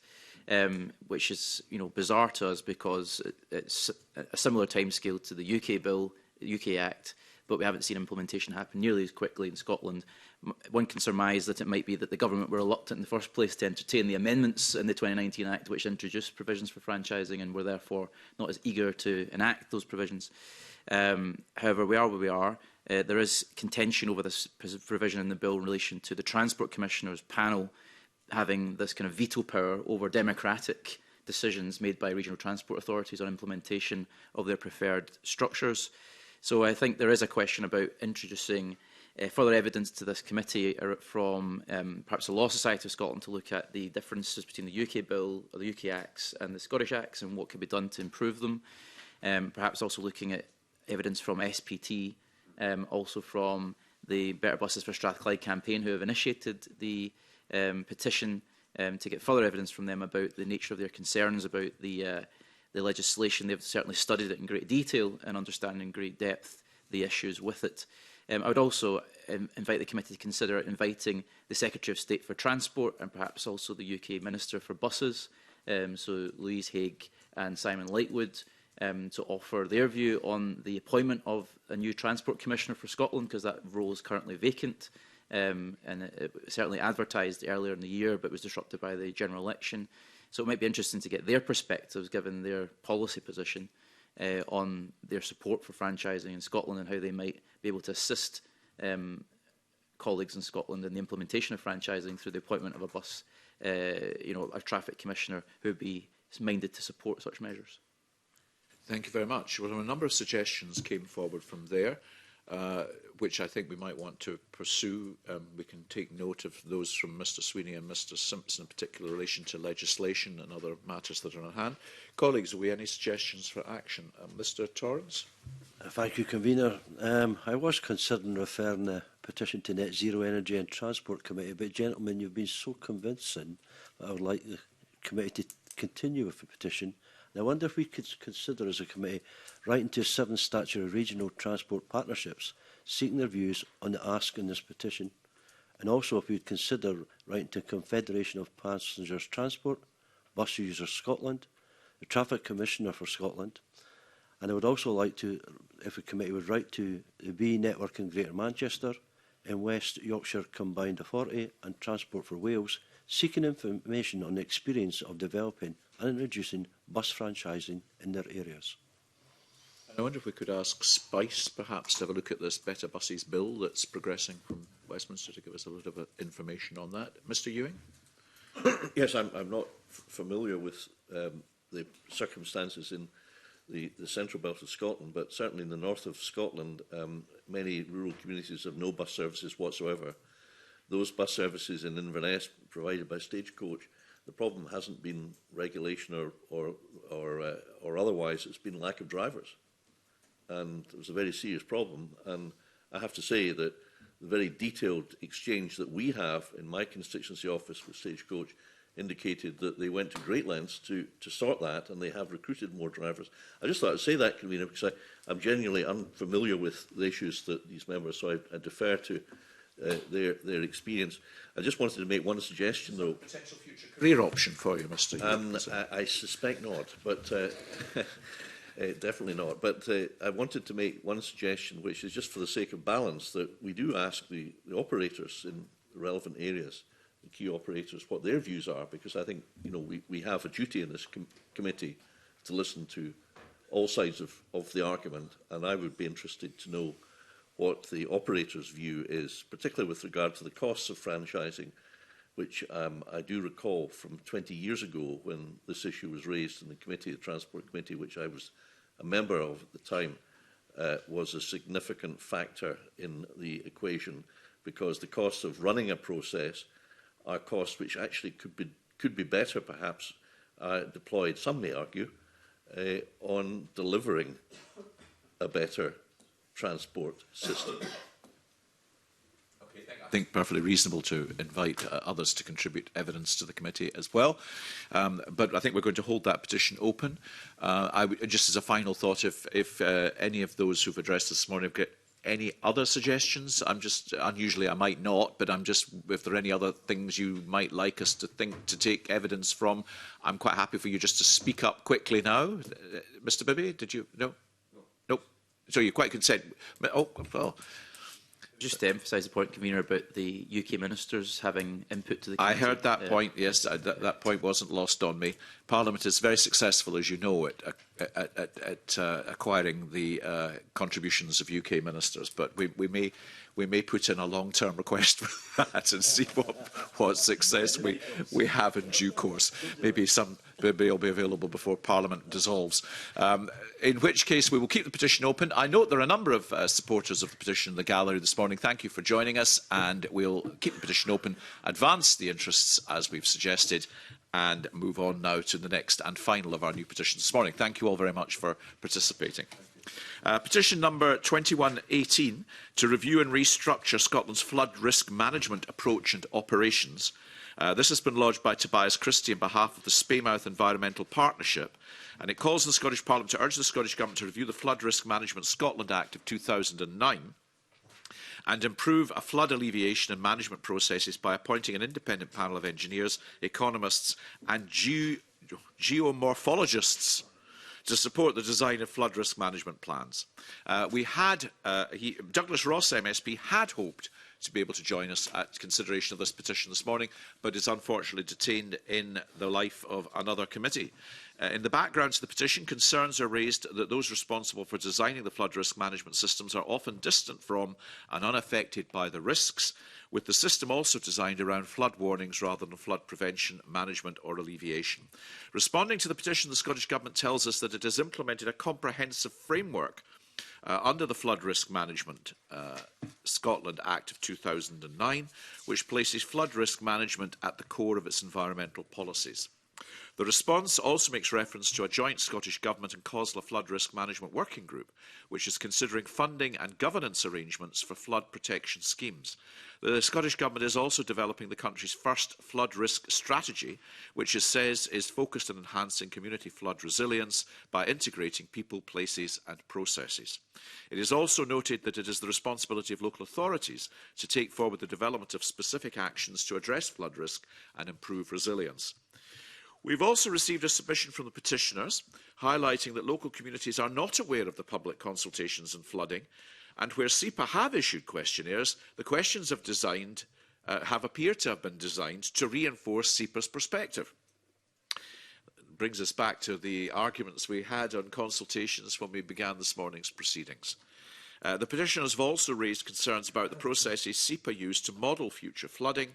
S14: which is bizarre to us because it's a similar timescale to the UK bill, the UK Act, but we haven't seen implementation happen nearly as quickly in Scotland. One can surmise that it might be that the government were reluctant in the first place to entertain the amendments in the 2019 Act which introduced provisions for franchising and were therefore not as eager to enact those provisions. However, we are where we are. There is contention over this provision in the bill in relation to the Transport Commissioners panel having this kind of veto power over democratic decisions made by regional transport authorities on implementation of their preferred structures. So I think there is a question about introducing further evidence to this committee from perhaps the Law Society of Scotland to look at the differences between the UK bill, or the UK Acts and the Scottish Acts and what could be done to improve them. Perhaps also looking at evidence from SPT, also from the Better Buses for Strathclyde campaign who have initiated the petition to get further evidence from them about the nature of their concerns about the legislation. They've certainly studied it in great detail and understand in great depth the issues with it. I would also invite the committee to consider inviting the Secretary of State for Transport and perhaps also the UK Minister for Buses, so Louise Haigh and Simon Lightwood, to offer their view on the appointment of a new Transport Commissioner for Scotland, because that role is currently vacant. And it was certainly advertised earlier in the year, but was disrupted by the general election. So it might be interesting to get their perspectives, given their policy position, on their support for franchising in Scotland and how they might be able to assist colleagues in Scotland in the implementation of franchising through the appointment of a traffic commissioner who would be minded to support such measures.
S1: Thank you very much. Well, a number of suggestions came forward from there, which I think we might want to pursue. We can take note of those from Mr Sweeney and Mr Simpson, in particular in relation to legislation and other matters that are on hand. Colleagues, have we any suggestions for action? Mr Torrance?
S3: Thank you, Convener. I was considering referring the petition to Net Zero Energy and Transport Committee, but gentlemen, you've been so convincing that I would like the committee to continue with the petition. And I wonder if we could consider as a committee writing to 7 statutory regional transport partnerships, seeking their views on the ask in this petition. And also if we would consider writing to Confederation of Passengers Transport, Bus Users Scotland, the Traffic Commissioner for Scotland. And I would also like to, if the committee would write to the B Network in Greater Manchester, in West Yorkshire Combined Authority and Transport for Wales, seeking information on the experience of developing and introducing bus franchising in their areas.
S1: I wonder if we could ask Spice perhaps to have a look at this Better Buses bill that's progressing from Westminster to give us a little bit of information on that. Mr Ewing?
S5: Yes, I'm not familiar with the circumstances in the central belt of Scotland, but certainly in the north of Scotland, many rural communities have no bus services whatsoever. Those bus services in Inverness provided by Stagecoach, the problem hasn't been regulation or otherwise, it's been lack of drivers. And it was a very serious problem. And I have to say that the very detailed exchange that we have in my constituency office with Stagecoach indicated that they went to great lengths to sort that, and they have recruited more drivers. I just thought I'd say that, Convener, because I'm genuinely unfamiliar with the issues that these members, so I defer to their experience. I just wanted to make one suggestion, though.
S1: Potential future career option for you, Mr.
S5: I suspect not, but definitely not. But I wanted to make one suggestion, which is just for the sake of balance, that we do ask the operators in the relevant areas, the key operators, what their views are, because I think we have a duty in this committee to listen to all sides of the argument, and I would be interested to know what the operator's view is, particularly with regard to the costs of franchising, which I do recall from 20 years ago when this issue was raised in the committee, the Transport Committee, which I was a member of at the time, was a significant factor in the equation, because the costs of running a process are costs which actually could be better perhaps deployed, some may argue, on delivering a better transport system.
S1: I think perfectly reasonable to invite others to contribute evidence to the committee as well. But I think we're going to hold that petition open. Just as a final thought, if any of those who've addressed this morning have got any other suggestions, unusually I might not, but if there are any other things you might like us to take evidence from, I'm quite happy for you just to speak up quickly now. Mr. Bibby, did you? No? No. So you're quite consent. Oh, well.
S14: Just to emphasise the point, Convener, about the UK ministers having input to the
S1: I
S14: committee.
S1: heard that point, yes, that point wasn't lost on me. Parliament is very successful, as you know, at acquiring the contributions of UK ministers, but we may put in a long-term request for that and see what success we have in due course. Maybe it'll be available before Parliament dissolves. In which case, we will keep the petition open. I note there are a number of supporters of the petition in the gallery this morning. Thank you for joining us, and we'll keep the petition open, advance the interests as we've suggested, and move on now to the next and final of our new petitions this morning. Thank you all very much for participating. Petition number 2118, to review and restructure Scotland's flood risk management approach and operations. This has been lodged by Tobias Christie on behalf of the Speymouth Environmental Partnership, and it calls on the Scottish Parliament to urge the Scottish Government to review the Flood Risk Management Scotland Act of 2009 and improve flood alleviation and management processes by appointing an independent panel of engineers, economists and geomorphologists to support the design of flood risk management plans. Douglas Ross MSP had hoped to be able to join us at consideration of this petition this morning, but is unfortunately detained in the life of another committee. In the background to the petition, concerns are raised that those responsible for designing the flood risk management systems are often distant from and unaffected by the risks, with the system also designed around flood warnings rather than flood prevention, management or alleviation. Responding to the petition, the Scottish Government tells us that it has implemented a comprehensive framework under the Flood Risk Management Scotland Act of 2009, which places flood risk management at the core of its environmental policies. The response also makes reference to a joint Scottish Government and COSLA Flood Risk Management Working Group, which is considering funding and governance arrangements for flood protection schemes. The Scottish Government is also developing the country's first flood risk strategy, which it says is focused on enhancing community flood resilience by integrating people, places and processes. It is also noted that it is the responsibility of local authorities to take forward the development of specific actions to address flood risk and improve resilience. We've also received a submission from the petitioners highlighting that local communities are not aware of the public consultations on flooding, and where SEPA have issued questionnaires, the questions have appeared to have been designed to reinforce SEPA's perspective. It brings us back to the arguments we had on consultations when we began this morning's proceedings. The petitioners have also raised concerns about the processes SEPA used to model future flooding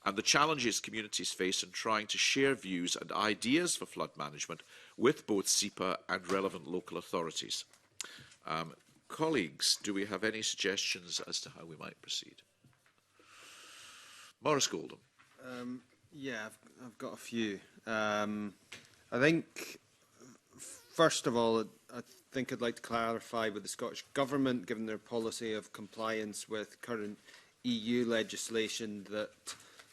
S1: and the challenges communities face in trying to share views and ideas for flood management with both SEPA and relevant local authorities. Colleagues, do we have any suggestions as to how we might proceed? Maurice Goldham.
S4: Yeah, I've got a few. I think, first of all, I think I'd like to clarify with the Scottish Government, given their policy of compliance with current EU legislation, that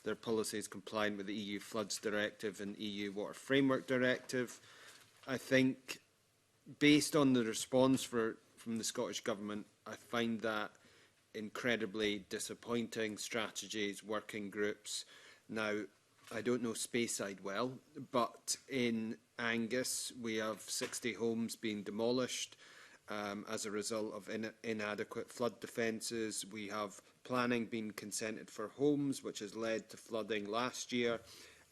S4: their policy is compliant with the EU Floods Directive and EU Water Framework Directive. I think, based on the response from the Scottish Government, I find that incredibly disappointing strategies, working groups. Now, I don't know Speyside well, but in Angus we have 60 homes being demolished as a result of inadequate flood defences. We have planning being consented for homes, which has led to flooding last year.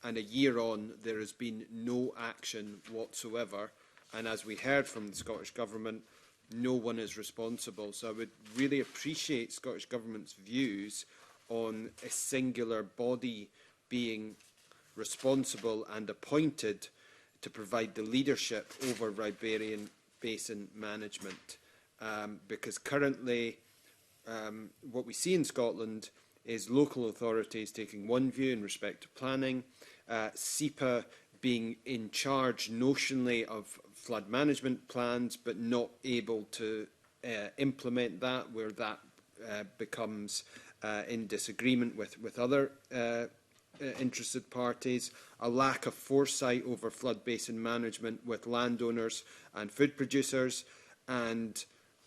S4: And a year on, there has been no action whatsoever. And as we heard from the Scottish Government, no one is responsible. So I would really appreciate Scottish Government's views on a singular body being responsible and appointed to provide the leadership over riparian basin management. Because currently, what we see in Scotland is local authorities taking one view in respect to planning, SEPA being in charge notionally of flood management plans, but not able to implement that, where that becomes in disagreement with other interested parties, a lack of foresight over flood basin management with landowners and food producers, and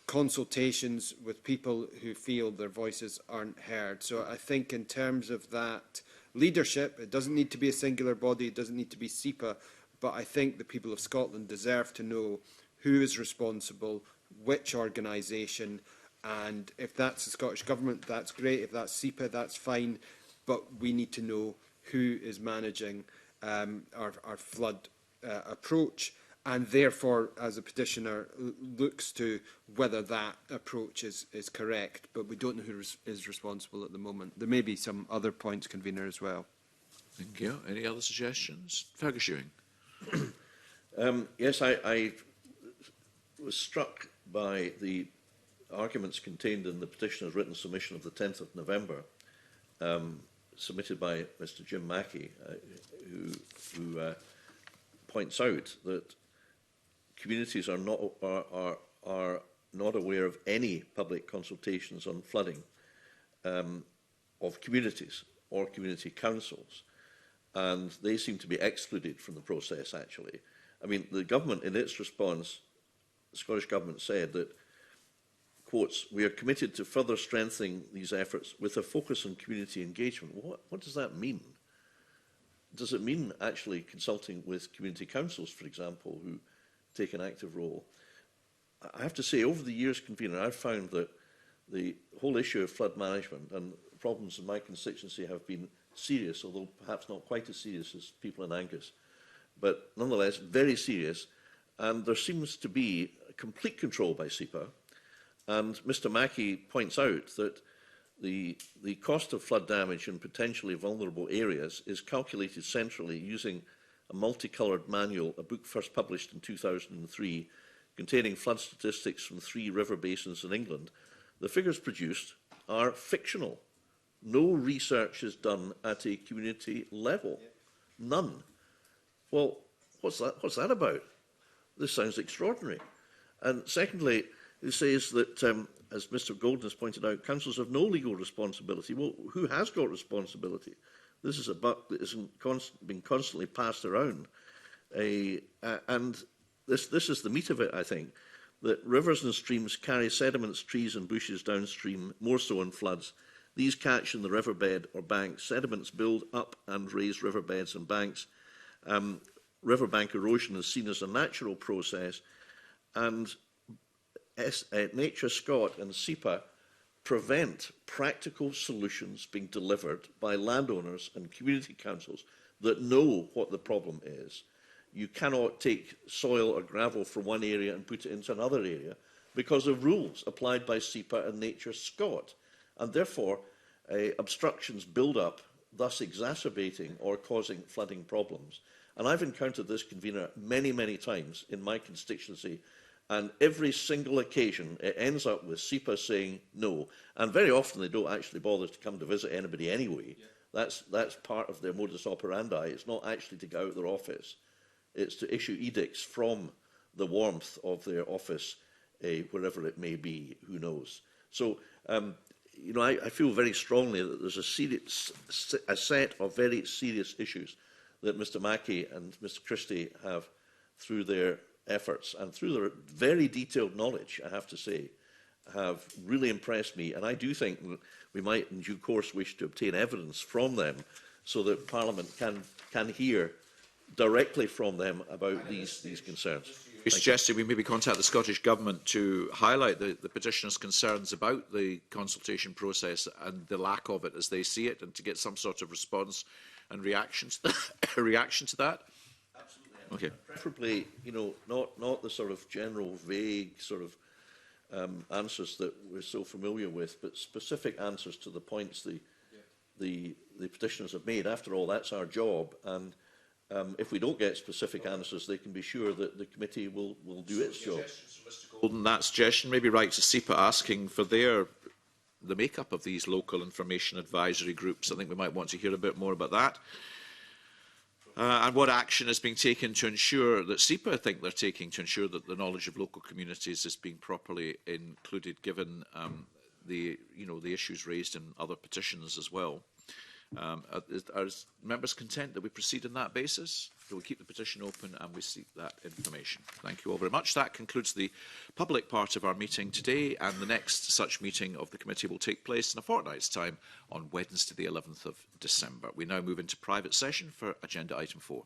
S4: consultations with people who feel their voices aren't heard. So I think in terms of that leadership, it doesn't need to be a singular body, it doesn't need to be SEPA, but I think the people of Scotland deserve to know who is responsible, which organisation, and if that's the Scottish Government, that's great. If that's SEPA, that's fine. But we need to know who is managing our flood approach, and therefore, as a petitioner, looks to whether that approach is correct. But we don't know who is responsible at the moment. There may be some other points, Convener, as well.
S1: Thank you. Any other suggestions? Fergus Ewing.
S5: Yes, I was struck by the arguments contained in the petitioner's written submission of the 10th of November, submitted by Mr Jim Mackey, who points out that communities are not aware of any public consultations on flooding of communities or community councils, and they seem to be excluded from the process, actually. I mean, the government, in its response, the Scottish Government said that, quotes, "We are committed to further strengthening these efforts with a focus on community engagement." What does that mean? Does it mean actually consulting with community councils, for example, who take an active role? I have to say, over the years, Convener, I've found that the whole issue of flood management and problems in my constituency have been serious, although perhaps not quite as serious as people in Angus, but nonetheless very serious. And there seems to be complete control by SEPA. And Mr Mackey points out that the cost of flood damage in potentially vulnerable areas is calculated centrally using a multicoloured manual, a book first published in 2003, containing flood statistics from 3 river basins in England. The figures produced are fictional. No research is done at a community level. None. Well, what's that about? This sounds extraordinary. And secondly, it says that, as Mr Golden has pointed out, councils have no legal responsibility. Well, who has got responsibility? This is a buck that isn't being constantly passed around. And this is the meat of it, I think, that rivers and streams carry sediments, trees and bushes downstream, more so in floods. These catch in the riverbed or banks. Sediments build up and raise riverbeds and banks. Riverbank erosion is seen as a natural process, and Nature Scot and SEPA prevent practical solutions being delivered by landowners and community councils that know what the problem is. You cannot take soil or gravel from one area and put it into another area because of rules applied by SEPA and Nature Scot, and therefore obstructions build up, thus exacerbating or causing flooding problems. And I've encountered this, Convener, many, many times in my constituency, and every single occasion it ends up with SEPA saying no. And very often they don't actually bother to come to visit anybody anyway. Yeah. That's part of their modus operandi. It's not actually to go out of their office. It's to issue edicts from the warmth of their office, wherever it may be, who knows. So, you know, I feel very strongly that there's a set of very serious issues that Mr Mackey and Mr Christie have, through their efforts and through their very detailed knowledge, I have to say, have really impressed me, and I do think that we might in due course wish to obtain evidence from them so that Parliament can hear directly from them about these concerns.
S1: We suggested we maybe contact the Scottish Government to highlight the petitioners' concerns about the consultation process and the lack of it as they see it, and to get some sort of response and reaction to that.
S5: Absolutely. Okay. Preferably, you know, not the sort of general, vague sort of answers that we're so familiar with, but specific answers to the points the petitioners have made. After all, that's our job, and if we don't get specific answers, they can be sure that the committee will do its job.
S1: Golden, that suggestion maybe right to SEPA asking for the makeup of these local information advisory groups. I think we might want to hear a bit more about that. And what action is being taken to ensure that SEPA think they're taking to ensure that the knowledge of local communities is being properly included, given the issues raised in other petitions as well. Are members content that we proceed on that basis? Do we keep the petition open and we seek that information? Thank you all very much. That concludes the public part of our meeting today, and the next such meeting of the committee will take place in a fortnight's time on Wednesday the 11th of December. We now move into private session for agenda item 4.